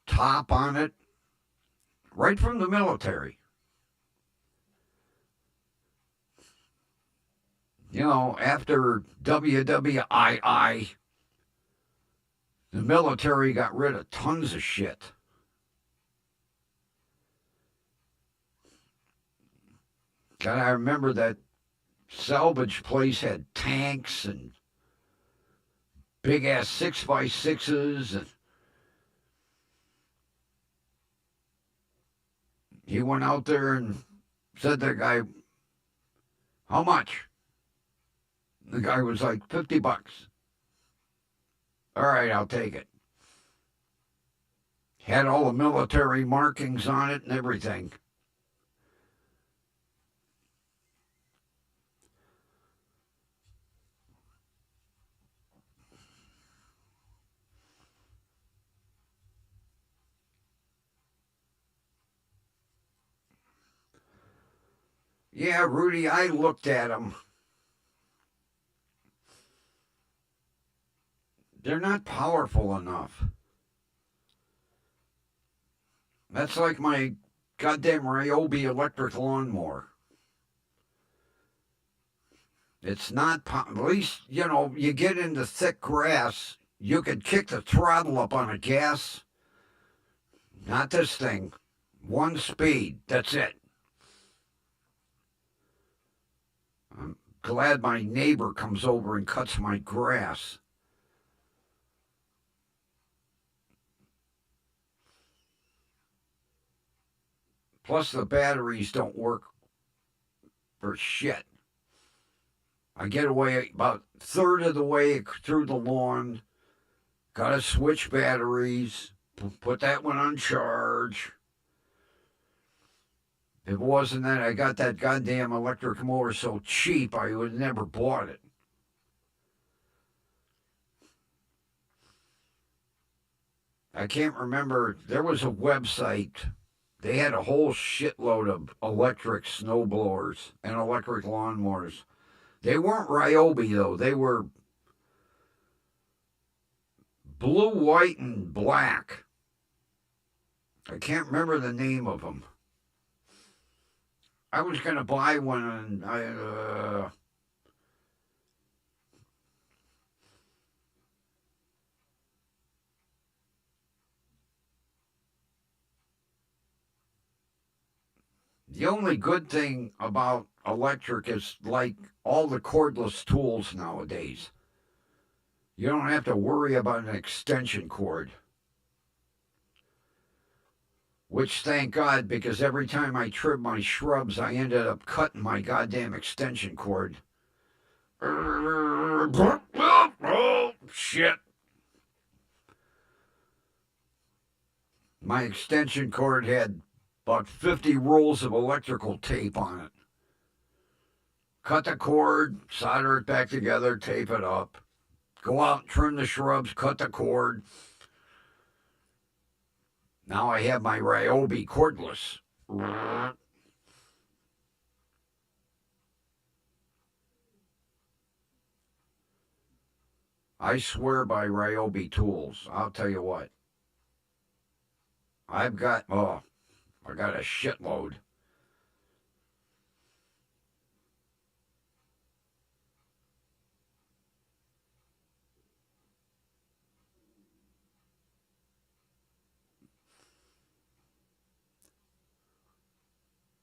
S1: top on it, right from the military. After WWII, the military got rid of tons of shit. God, I remember that salvage place had tanks and big ass 6x6s, and he went out there and said to the guy, "How much?" The guy was like, $50. All right, I'll take it. Had all the military markings on it and everything. Yeah, Rudy, I looked at them. They're not powerful enough. That's like my goddamn Ryobi electric lawnmower. It's not, at least, you get into thick grass, you could kick the throttle up on a gas. Not this thing. One speed, that's it. I'm glad my neighbor comes over and cuts my grass. Plus, the batteries don't work for shit. I get away about a third of the way through the lawn. Got to switch batteries. Put that one on charge. If it wasn't that I got that goddamn electric mower so cheap, I would have never bought it. I can't remember. There was a website. They had a whole shitload of electric snowblowers and electric lawnmowers. They weren't Ryobi, though. They were blue, white, and black. I can't remember the name of them. I was going to buy one, and the only good thing about electric is like all the cordless tools nowadays. You don't have to worry about an extension cord. Which, thank God, because every time I trimmed my shrubs, I ended up cutting my goddamn extension cord. Oh, shit. My extension cord had about 50 rolls of electrical tape on it. Cut the cord, solder it back together, tape it up. Go out, trim the shrubs, cut the cord. Now I have my Ryobi cordless. I swear by Ryobi tools. I'll tell you what. I got a shitload.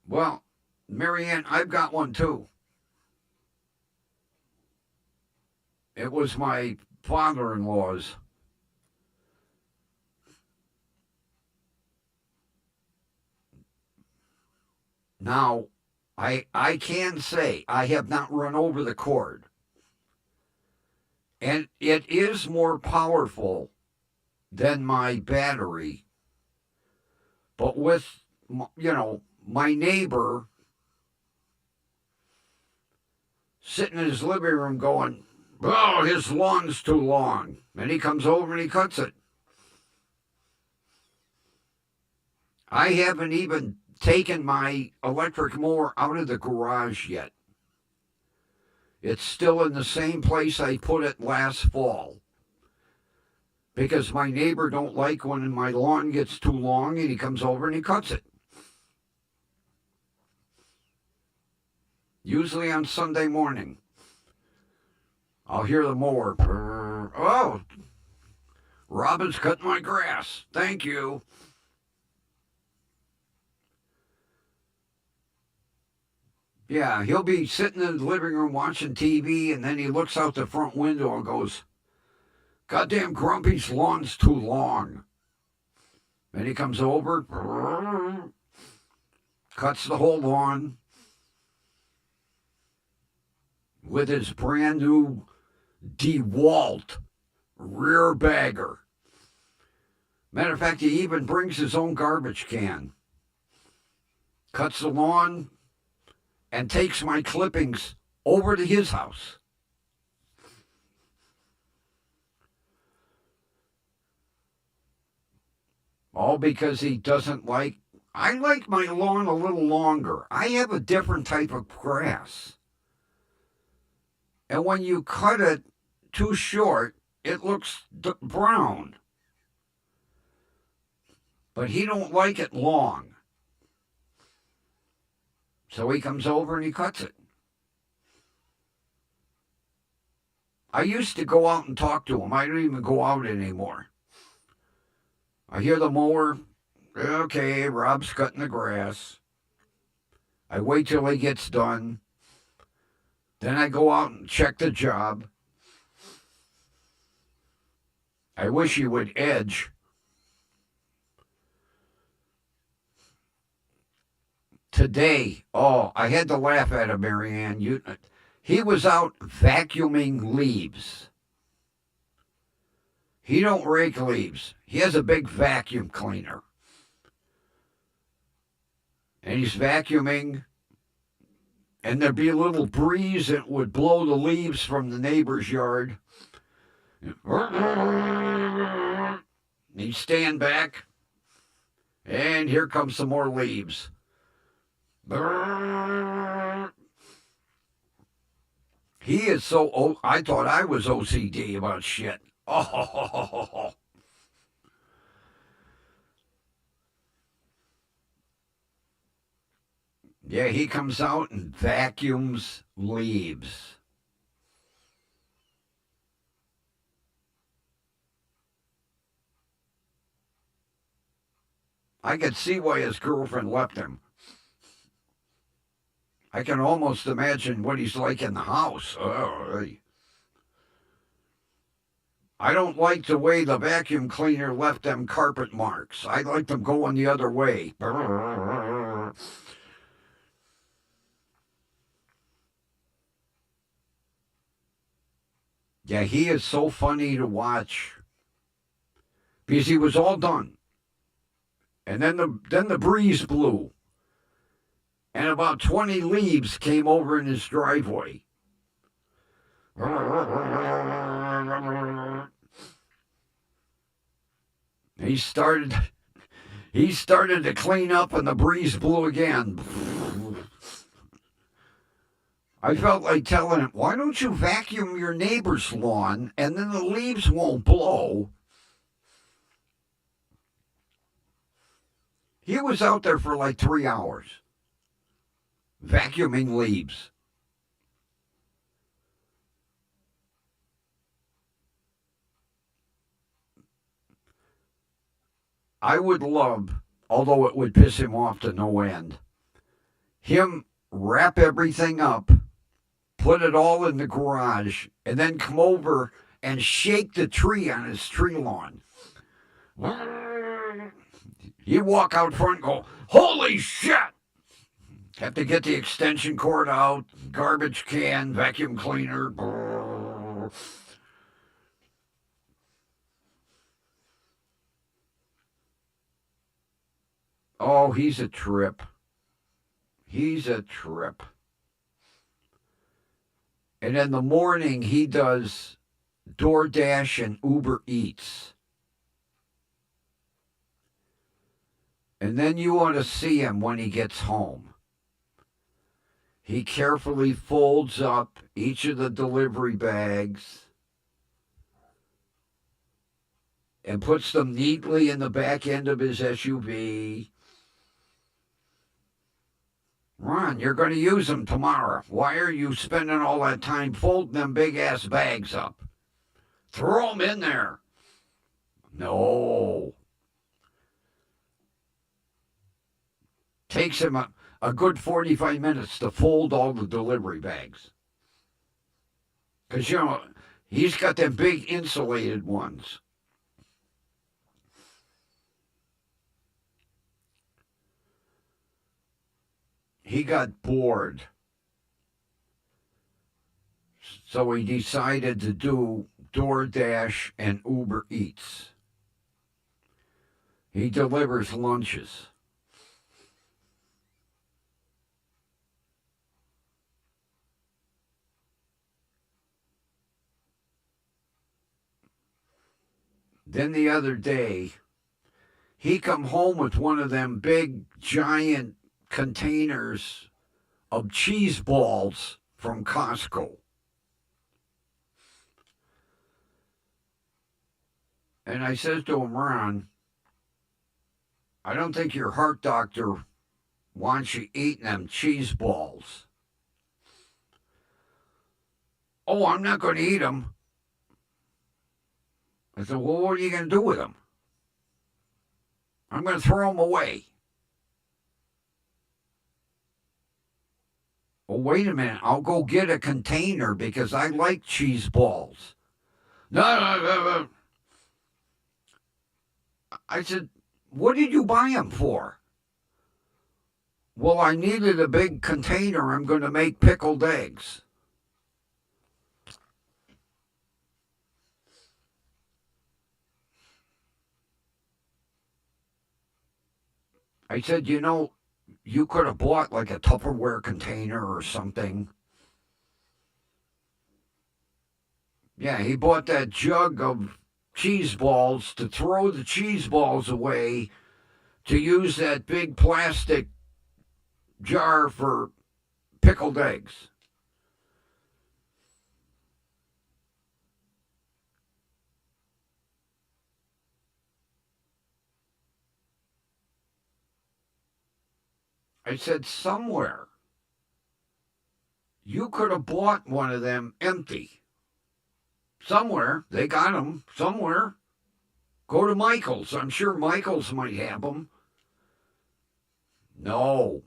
S1: Well, Marianne, I've got one too. It was my father-in-law's. Now, I can say I have not run over the cord. And it is more powerful than my battery. But with, my neighbor sitting in his living room going, "Oh, his lawn's too long." And he comes over and he cuts it. I haven't even taken my electric mower out of the garage yet. It's still in the same place I put it last fall. Because my neighbor don't like when my lawn gets too long and he comes over and he cuts it. Usually on Sunday morning. I'll hear the mower. Oh, Robin's cutting my grass. Thank you. Yeah, he'll be sitting in the living room watching TV, and then he looks out the front window and goes, "Goddamn Grumpy's lawn's too long." Then he comes over, cuts the whole lawn with his brand new DeWalt rear bagger. Matter of fact, he even brings his own garbage can. Cuts the lawn and takes my clippings over to his house. All because he doesn't like. I like my lawn a little longer. I have a different type of grass. And when you cut it too short, it looks brown. But he don't like it long. So he comes over and he cuts it. I used to go out and talk to him. I don't even go out anymore. I hear the mower. Okay, Rob's cutting the grass. I wait till he gets done. Then I go out and check the job. I wish he would edge. Today, I had to laugh at him, Marianne. He was out vacuuming leaves. He don't rake leaves. He has a big vacuum cleaner. And he's vacuuming, and there'd be a little breeze that would blow the leaves from the neighbor's yard. He'd stand back, and here comes some more leaves. He is so. I thought I was OCD about shit. Oh. Yeah, he comes out and vacuums leaves. I could see why his girlfriend left him. I can almost imagine what he's like in the house. I don't like the way the vacuum cleaner left them carpet marks. I like them going the other way. Yeah, he is so funny to watch because he was all done, and then the breeze blew, and about 20 leaves came over in his driveway. He started to clean up, and the breeze blew again. I felt like telling him, why don't you vacuum your neighbor's lawn and then the leaves won't blow? He was out there for like 3 hours vacuuming leaves. I would love, although it would piss him off to no end, him wrap everything up, put it all in the garage, and then come over and shake the tree on his tree lawn. You walk out front and go, holy shit! Have to get the extension cord out, garbage can, vacuum cleaner. Oh, he's a trip. He's a trip. And in the morning, he does DoorDash and Uber Eats. And then you want to see him when he gets home. He carefully folds up each of the delivery bags and puts them neatly in the back end of his SUV. Ron, you're going to use them tomorrow. Why are you spending all that time folding them big ass bags up? Throw them in there. No. Takes him a good 45 minutes to fold all the delivery bags. Because, he's got them big insulated ones. He got bored. So he decided to do DoorDash and Uber Eats. He delivers lunches. Then the other day, he come home with one of them big giant containers of cheese balls from Costco. And I says to him, Ron, I don't think your heart doctor wants you eating them cheese balls. Oh, I'm not going to eat them. I said, well, what are you going to do with them? I'm going to throw them away. Well, wait a minute. I'll go get a container because I like cheese balls. No. I said, what did you buy them for? Well, I needed a big container. I'm going to make pickled eggs. I said, you could have bought like a Tupperware container or something. Yeah, he bought that jug of cheese balls to throw the cheese balls away to use that big plastic jar for pickled eggs. I said, somewhere you could have bought one of them empty. Somewhere. They got them. Somewhere. Go to Michael's. I'm sure Michael's might have them. No.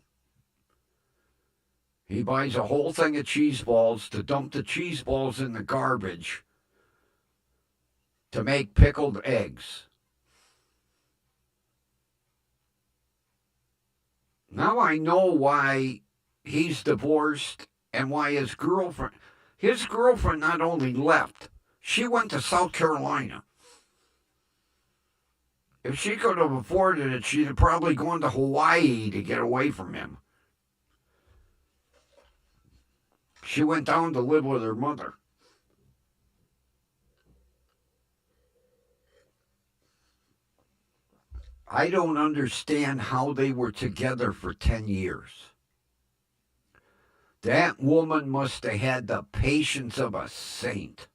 S1: He buys a whole thing of cheese balls to dump the cheese balls in the garbage to make pickled eggs. Now I know why he's divorced and why his girlfriend not only left, she went to South Carolina. If she could have afforded it, she'd have probably gone to Hawaii to get away from him. She went down to live with her mother. I don't understand how they were together for 10 years. That woman must have had the patience of a saint.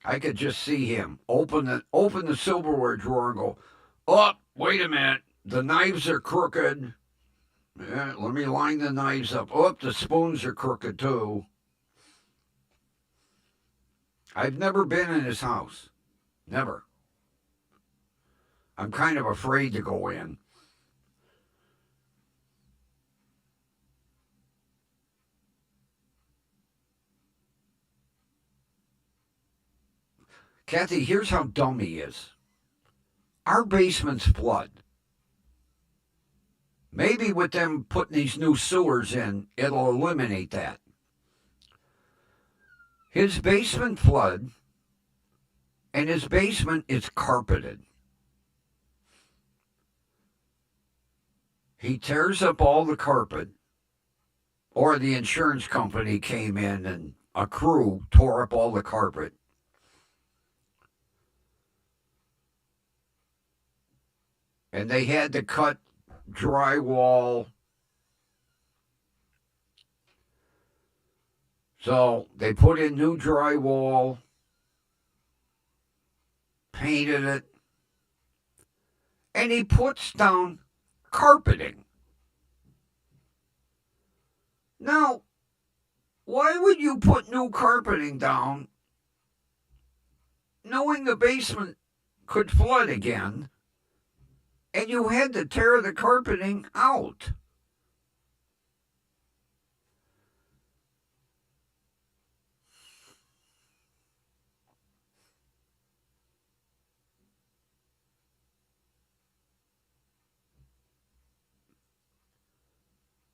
S1: I could just see him open the silverware drawer and go, oh, wait a minute, the knives are crooked. Yeah, let me line the knives up. Oh, the spoons are crooked too. I've never been in his house. Never. I'm kind of afraid to go in. Kathy, here's how dumb he is. Our basement's flood. Maybe with them putting these new sewers in, it'll eliminate that. His basement flood, and his basement is carpeted. He tears up all the carpet, or the insurance company came in and a crew tore up all the carpet. And they had to cut drywall. So they put in new drywall. painted it, and he puts down carpeting. Now, why would you put new carpeting down knowing the basement could flood again and you had to tear the carpeting out?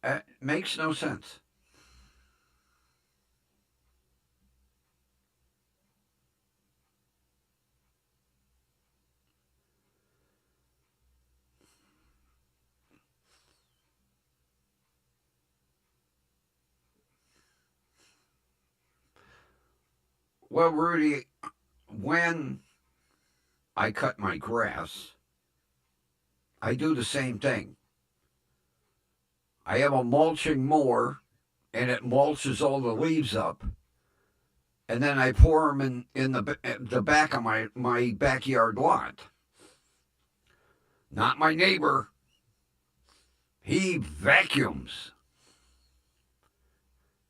S1: It makes no sense. Well, Rudy, when I cut my grass, I do the same thing. I have a mulching mower, and it mulches all the leaves up, and then I pour them in the back of my backyard lot. Not my neighbor. He vacuums.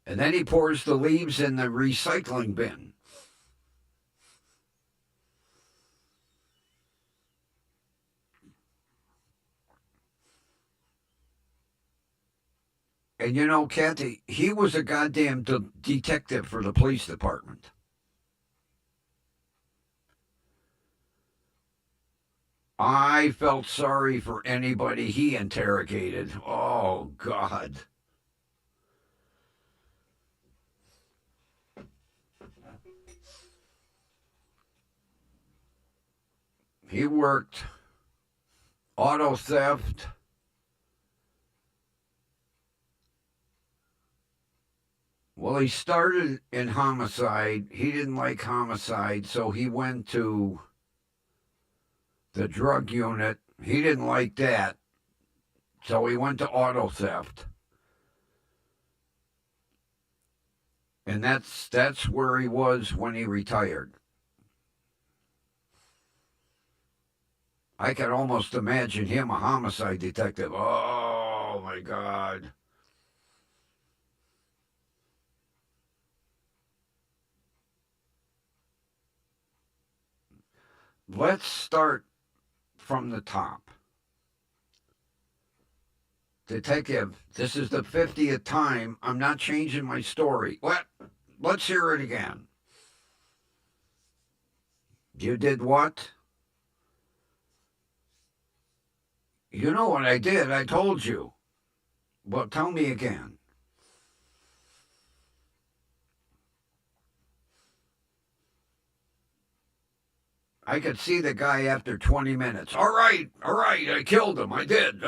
S1: And then he pours the leaves in the recycling bin. And you know, Kathy, he was a goddamn detective for the police department. I felt sorry for anybody he interrogated. Oh, God. He worked auto theft. Well, he started in homicide. He didn't like homicide, so he went to the drug unit. He didn't like that, so he went to auto theft. And that's where he was when he retired. I could almost imagine him a homicide detective. Oh my God. Let's start from the top. Detective, this is the 50th time. I'm not changing my story. What? Let's hear it again. You did what? You know what I did. I told you. Well, tell me again. I could see the guy after 20 minutes. All right, I killed him. I did.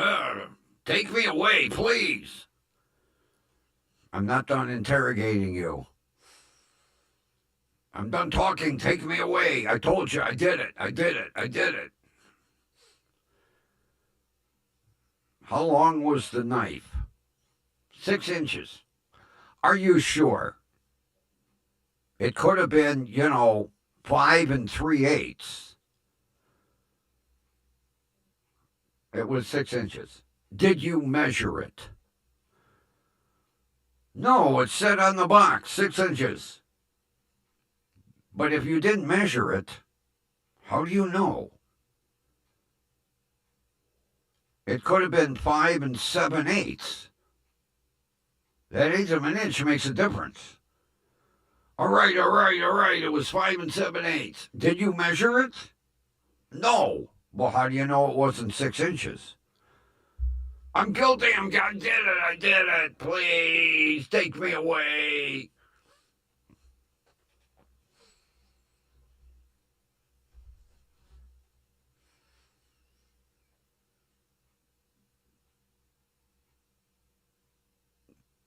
S1: Take me away, please. I'm not done interrogating you. I'm done talking. Take me away. I told you I did it. I did it. I did it. How long was the knife? 6 inches. Are you sure? It could have been, 5 3/8. It was 6 inches. Did you measure it? No, it said on the box 6 inches. But if you didn't measure it, how do you know? It could have been 5 7/8. That eighth of an inch makes a difference. All right. It was 5 7/8. Did you measure it? No. Well, how do you know it wasn't 6 inches? I'm guilty. I did it. I did it. Please take me away.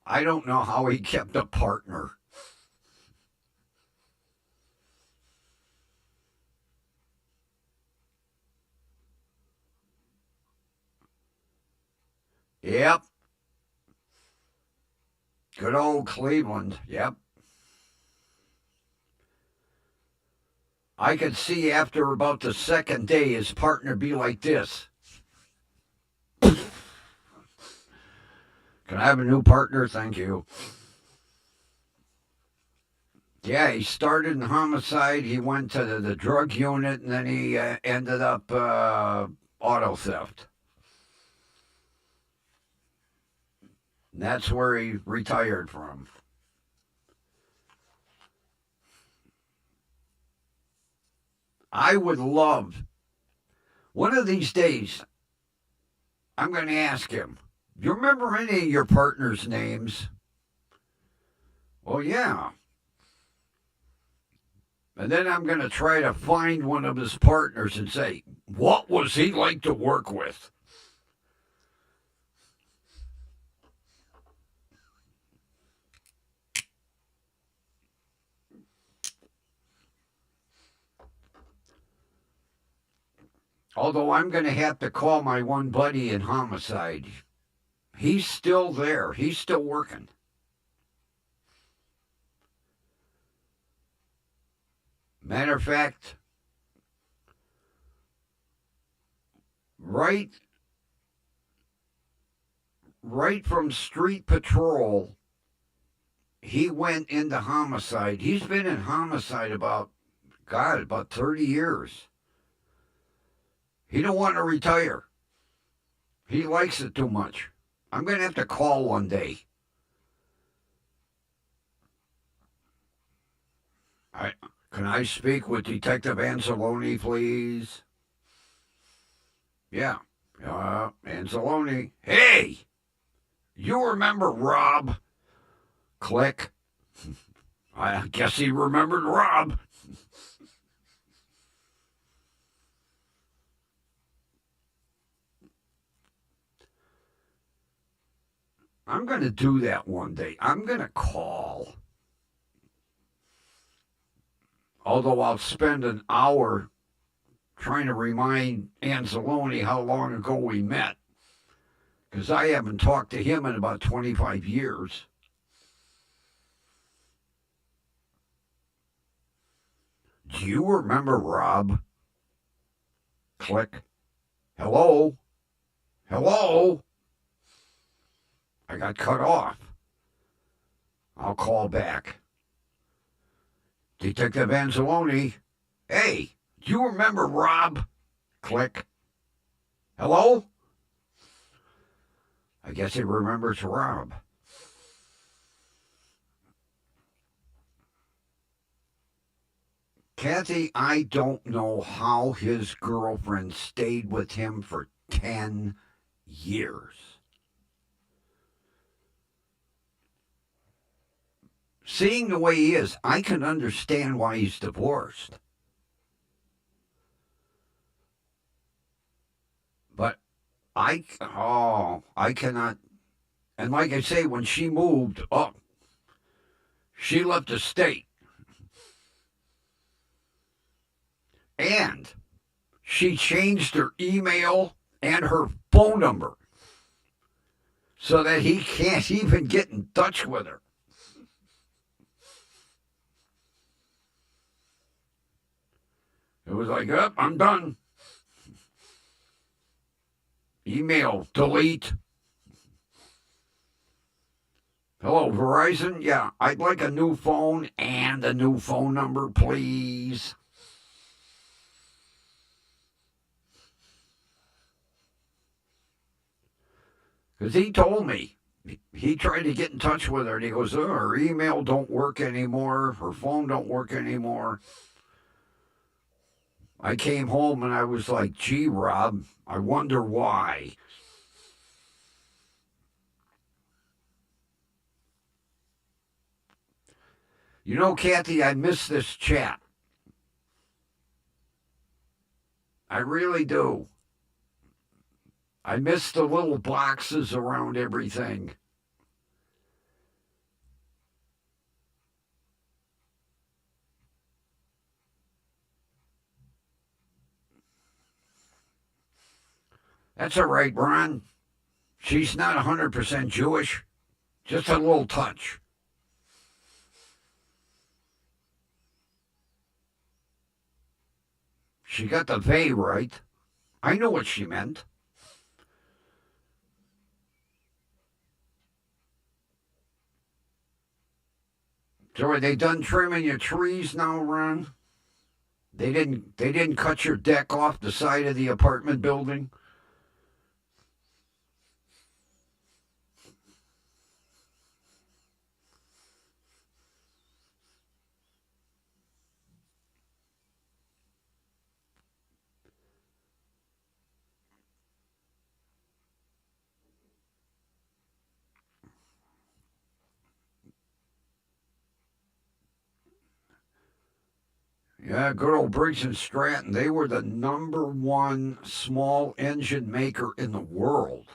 S1: I don't know how he kept a partner. Yep. Good old Cleveland. Yep. I could see after about the second day his partner be like this. Can I have a new partner? Thank you. Yeah, he started in homicide. He went to the drug unit, and then he ended up auto theft. And that's where he retired from. I would love, one of these days, I'm going to ask him, do you remember any of your partner's names? Well, yeah. And then I'm going to try to find one of his partners and say, what was he like to work with? Although I'm going to have to call my one buddy in homicide. He's still there. He's still working. Matter of fact, right from street patrol, he went into homicide. He's been in homicide about 30 years. He don't want to retire. He likes it too much. I'm going to have to call one day. Can I speak with Detective Anzalone, please? Yeah. Anzalone. Hey! You remember Rob? Click. I guess he remembered Rob. I'm going to do that one day. I'm going to call. Although I'll spend an hour trying to remind Anzalone how long ago we met. Because I haven't talked to him in about 25 years. Do you remember Rob? Click. Hello? Hello? I got cut off. I'll call back. Detective Anzalone. Hey, do you remember Rob? Click. Hello? I guess he remembers Rob. Kathy, I don't know how his girlfriend stayed with him for 10 years. Seeing the way he is, I can understand why he's divorced. But I cannot. And like I say, when she moved up, she left the state. And she changed her email and her phone number so that he can't even get in touch with her. It was like, I'm done. Email, delete. Hello, Verizon? Yeah, I'd like a new phone and a new phone number, please. Because he told me, he tried to get in touch with her, and he goes, her email don't work anymore, her phone don't work anymore. I came home and I was like, gee, Rob, I wonder why. You know, Kathy, I miss this chat. I really do. I miss the little boxes around everything. That's all right, Ron. She's not 100% Jewish, just a little touch. She got the "they" right. I knew what she meant. So are they done trimming your trees now, Ron? They didn't cut your deck off the side of the apartment building? Yeah, good old Briggs and Stratton. They were the #1 small engine maker in the world.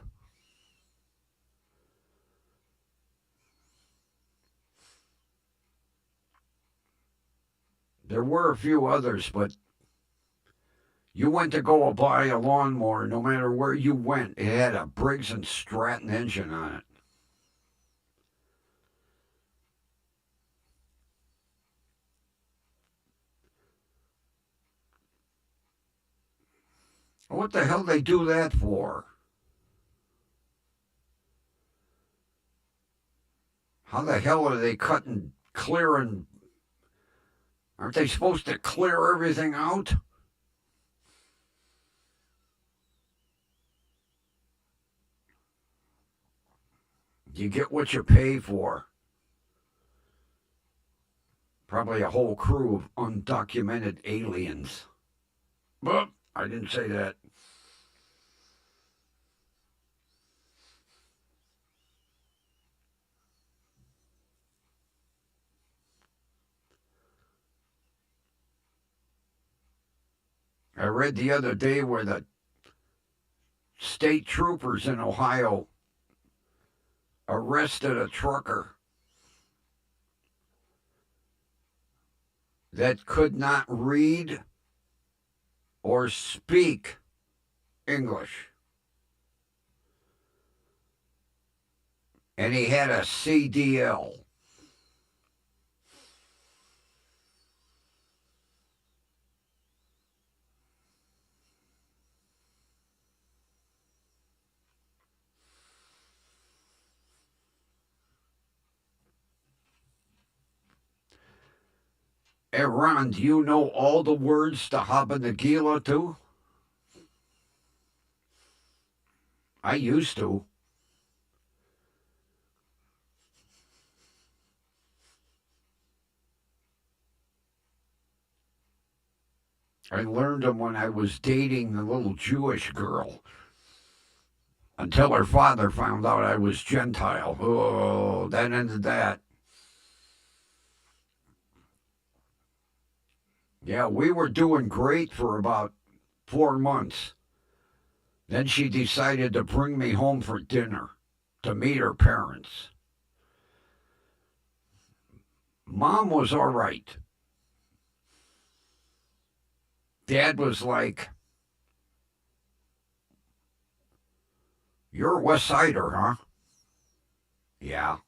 S1: There were a few others, but you went to go buy a lawnmower, no matter where you went, it had a Briggs and Stratton engine on it. What the hell they do that for? How the hell are they cutting, clearing? Aren't they supposed to clear everything out? You get what you pay for. Probably a whole crew of undocumented aliens. But I didn't say that. I read the other day where the state troopers in Ohio arrested a trucker that could not read or speak English. And he had a CDL. Hey, Ron, do you know all the words to Haba Nagila, too? I used to. I learned them when I was dating a little Jewish girl until her father found out I was Gentile. Oh, that ended that. Yeah, we were doing great for about 4 months. Then she decided to bring me home for dinner to meet her parents. Mom was all right. Dad was like, "You're a West Sider, huh?" "Yeah."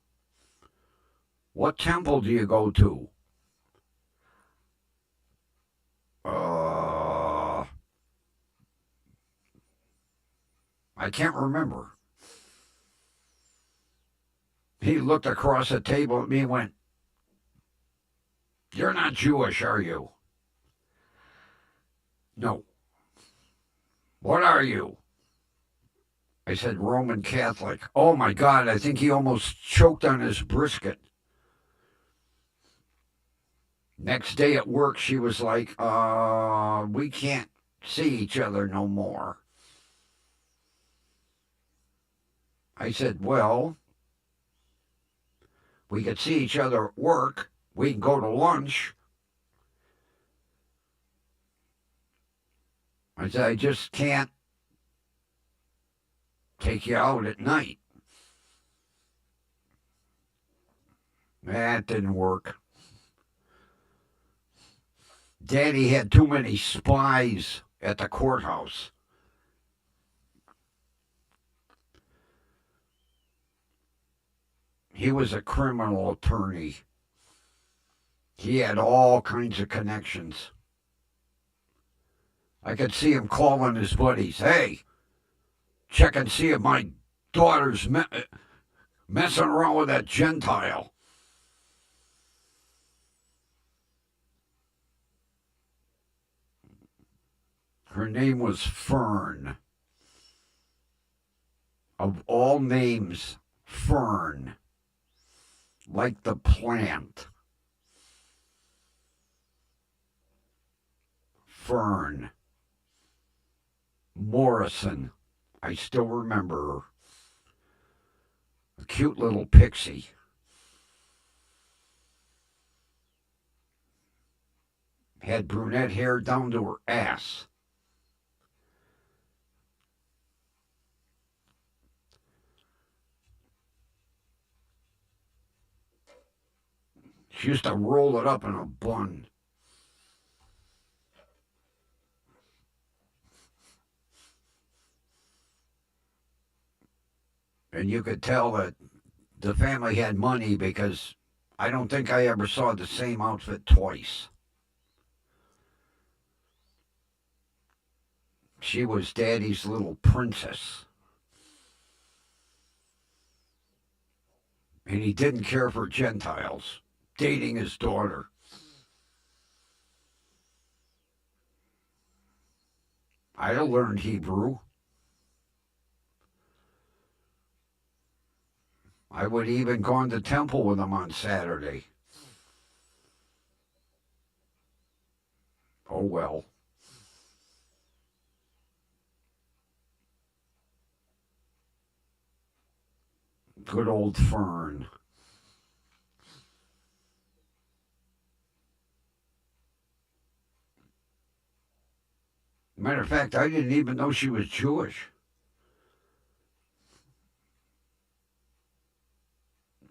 S1: "What temple do you go to?" Uh, I can't remember. He looked across the table at me and went, "You're not Jewish, are you?" "No." "What are you?" I said, "Roman Catholic." Oh my God, I think he almost choked on his brisket. Next day at work, she was like, we can't see each other no more. I said, "Well, we could see each other at work. We can go to lunch." I said, "I just can't take you out at night." That didn't work. Daddy had too many spies at the courthouse. He was a criminal attorney. He had all kinds of connections. I could see him calling his buddies, hey, check and see if my daughter's messing around with that Gentile. Her name was Fern. Of all names, Fern. Like the plant. Fern. Morrison. I still remember her. A cute little pixie. Had brunette hair down to her ass. She used to roll it up in a bun. And you could tell that the family had money because I don't think I ever saw the same outfit twice. She was Daddy's little princess. And he didn't care for Gentiles dating his daughter. I'd have learned Hebrew. I would have even gone to temple with him on Saturday. Oh well. Good old Fern. Matter of fact, I didn't even know she was Jewish.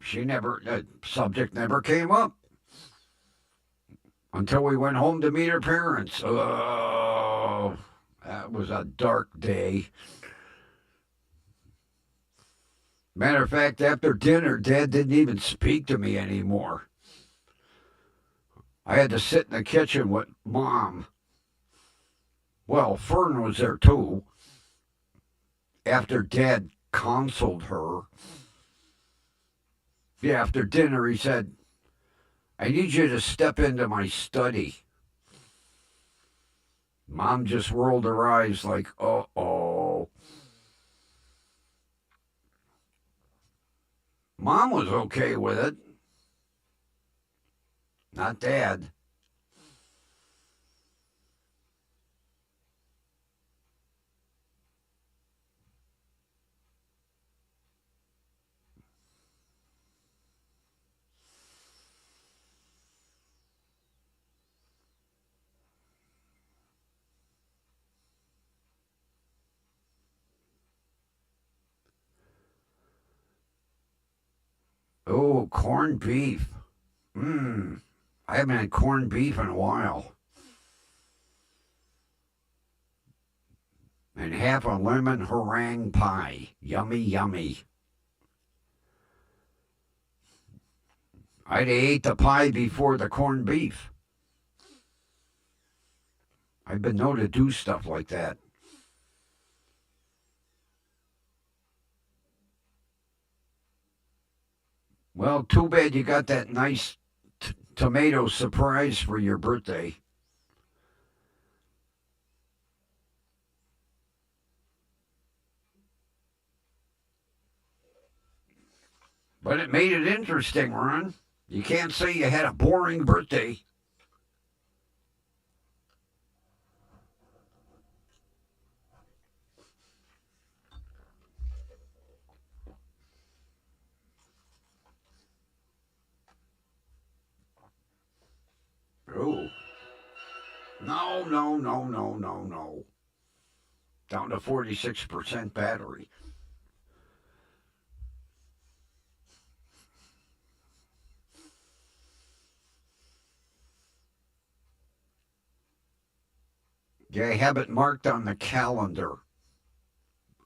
S1: The subject never came up until we went home to meet her parents. Oh, that was a dark day. Matter of fact, after dinner, Dad didn't even speak to me anymore. I had to sit in the kitchen with Mom. Well, Fern was there too. After Dad counseled her, after dinner, he said, I need you to step into my study. Mom just rolled her eyes like, uh-oh. Mom was okay with it. Not Dad. Oh, corned beef. I haven't had corned beef in a while. And half a lemon meringue pie. Yummy, yummy. I'd ate the pie before the corned beef. I've been known to do stuff like that. Well, too bad you got that nice tomato surprise for your birthday. But it made it interesting, Ron. You can't say you had a boring birthday. Oh. No. Down to 46% battery. Yeah, I have it marked on the calendar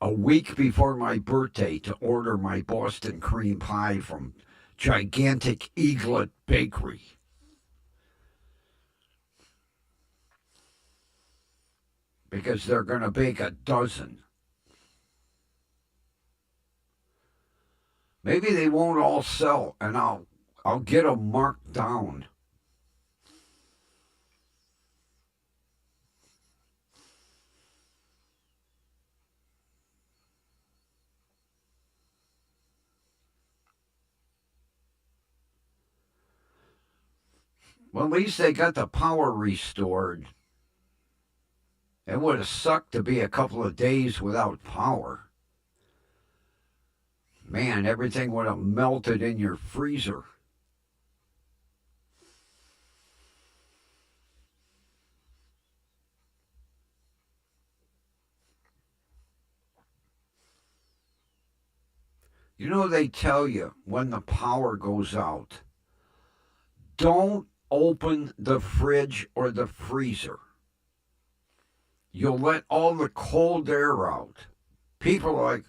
S1: a week before my birthday to order my Boston cream pie from Gigantic Eaglet Bakery. because they're going to bake a dozen. Maybe they won't all sell, and I'll get them marked down. Well, at least they got the power restored. It would have sucked to be a couple of days without power. Man, everything would have melted in your freezer. You know, they tell you when the power goes out, don't open the fridge or the freezer. You'll let all the cold air out. People are like,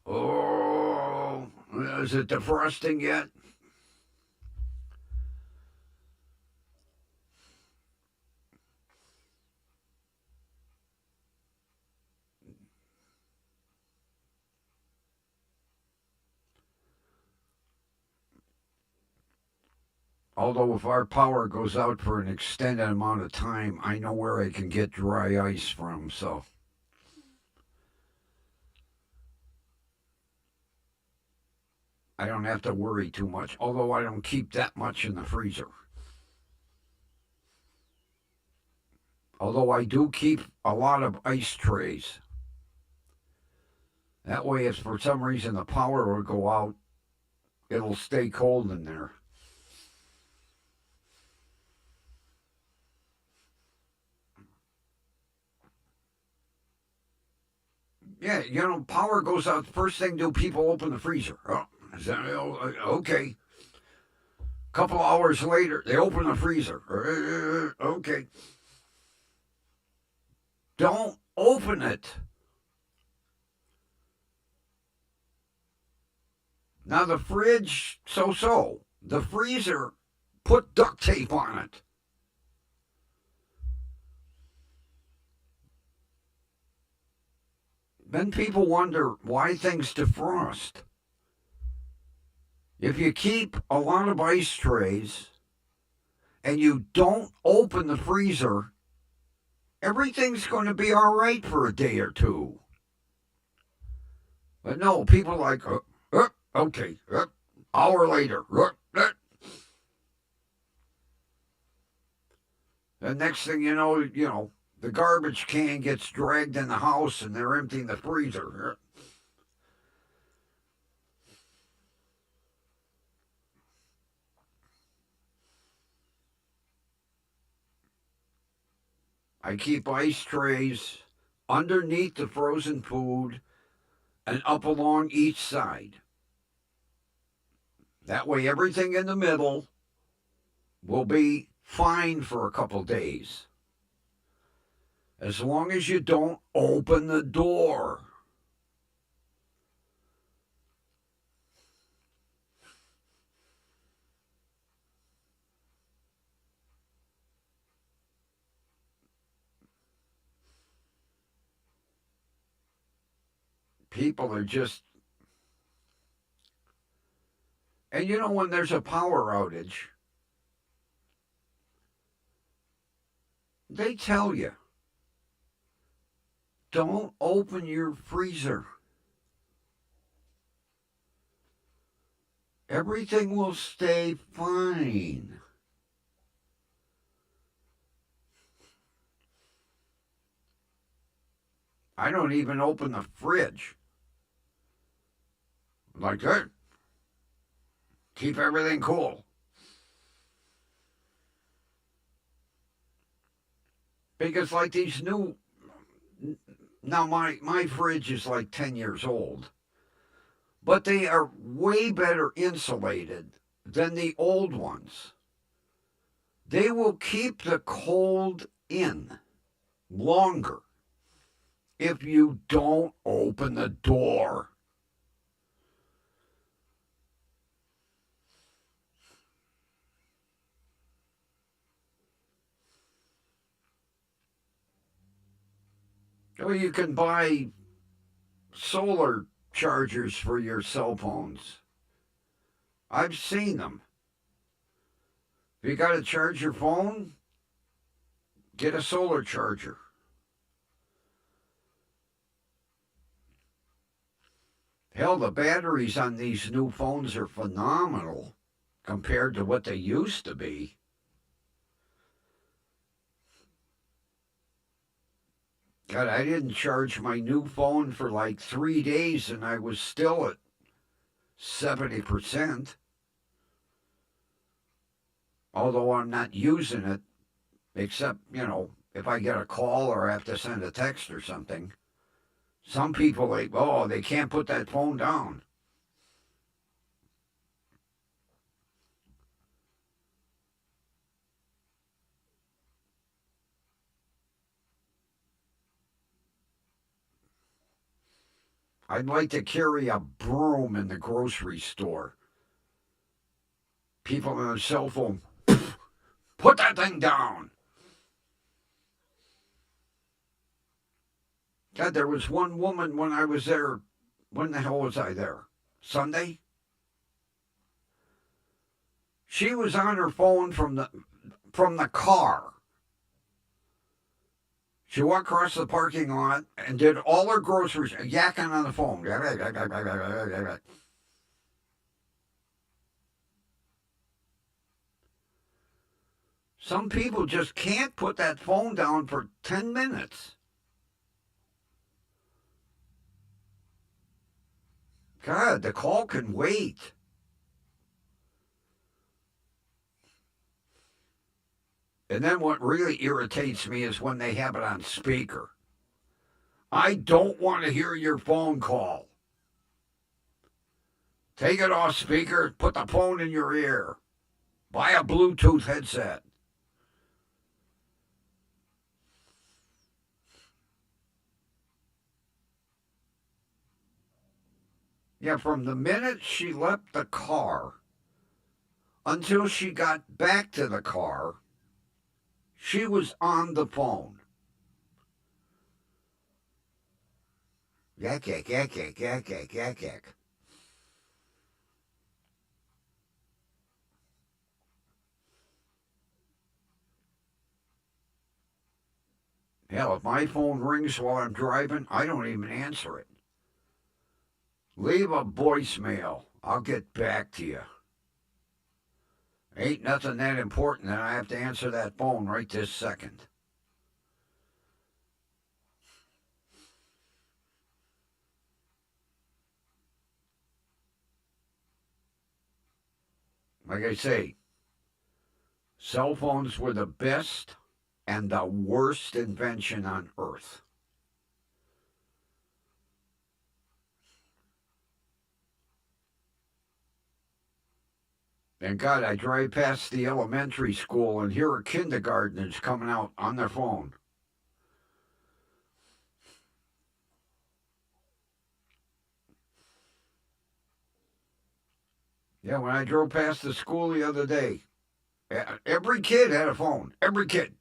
S1: oh, is it defrosting yet? Although if our power goes out for an extended amount of time, I know where I can get dry ice from, so I don't have to worry too much. Although I don't keep that much in the freezer. Although I do keep a lot of ice trays. That way, if for some reason the power will go out, it'll stay cold in there. Yeah, you know, power goes out. First thing do people open the freezer? Oh, is that okay? Couple hours later, they open the freezer. Okay, don't open it. Now the fridge, so. The freezer, put duct tape on it. Then people wonder why things defrost. If you keep a lot of ice trays and you don't open the freezer, everything's going to be all right for a day or two. But no, people are like, okay, hour later. The next thing you know, the garbage can gets dragged in the house and they're emptying the freezer. I keep ice trays underneath the frozen food and up along each side. That way, everything in the middle will be fine for a couple days. As long as you don't open the door. People are just. And you know, when there's a power outage, they tell you, don't open your freezer. Everything will stay fine. I don't even open the fridge. Like that. Keep everything cool. Because like these new. Now my fridge is like 10 years old. But they are way better insulated than the old ones. They will keep the cold in longer if you don't open the door. Or you can buy solar chargers for your cell phones. I've seen them. If you got to charge your phone, get a solar charger. Hell, the batteries on these new phones are phenomenal compared to what they used to be. God, I didn't charge my new phone for like 3 days and I was still at 70%. Although I'm not using it, except, if I get a call or I have to send a text or something. Some people, they can't put that phone down. I'd like to carry a broom in the grocery store. People on their cell phone, put that thing down. God, there was one woman when I was there. When the hell was I there? Sunday? She was on her phone from the car. She walked across the parking lot and did all her groceries, yakking on the phone. Some people just can't put that phone down for 10 minutes. God, the call can wait. And then what really irritates me is when they have it on speaker. I don't want to hear your phone call. Take it off speaker, put the phone in your ear. Buy a Bluetooth headset. Yeah, from the minute she left the car until she got back to the car, she was on the phone. Yak, yak, yak, yak, yak, yak, yak, yak. Hell, if my phone rings while I'm driving, I don't even answer it. Leave a voicemail. I'll get back to you. Ain't nothing that important that I have to answer that phone right this second. Like I say, cell phones were the best and the worst invention on earth. And God, I drive past the elementary school and hear kindergartners coming out on their phone. Yeah, when I drove past the school the other day, every kid had a phone. Every kid.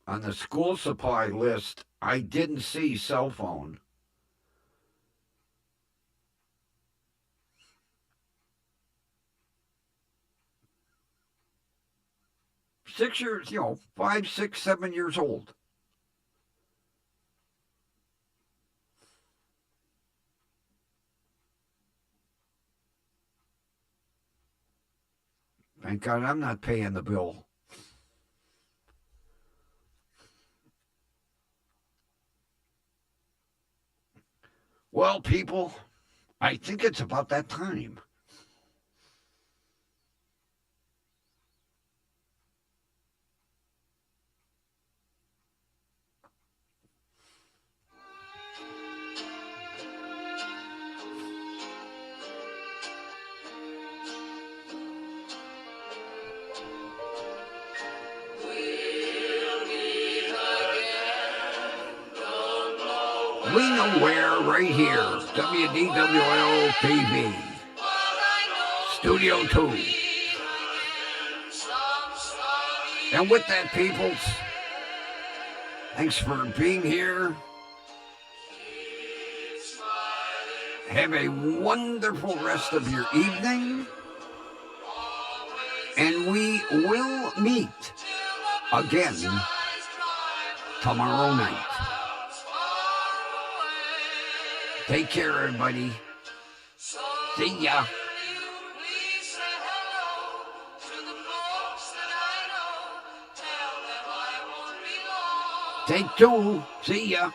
S1: On the school supply list, I didn't see cell phone. 6 years, 5, 6, 7 years old. Thank God I'm not paying the bill. Well, people, I think it's about that time. know where, right here, WDWL TV, Studio 2. And with that, peoples, thanks for being here. Have a wonderful rest of your evening. And we will meet again tomorrow night. Take care, everybody. See ya. Take 2. See ya.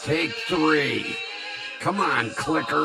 S1: Take 3. Come on, clicker.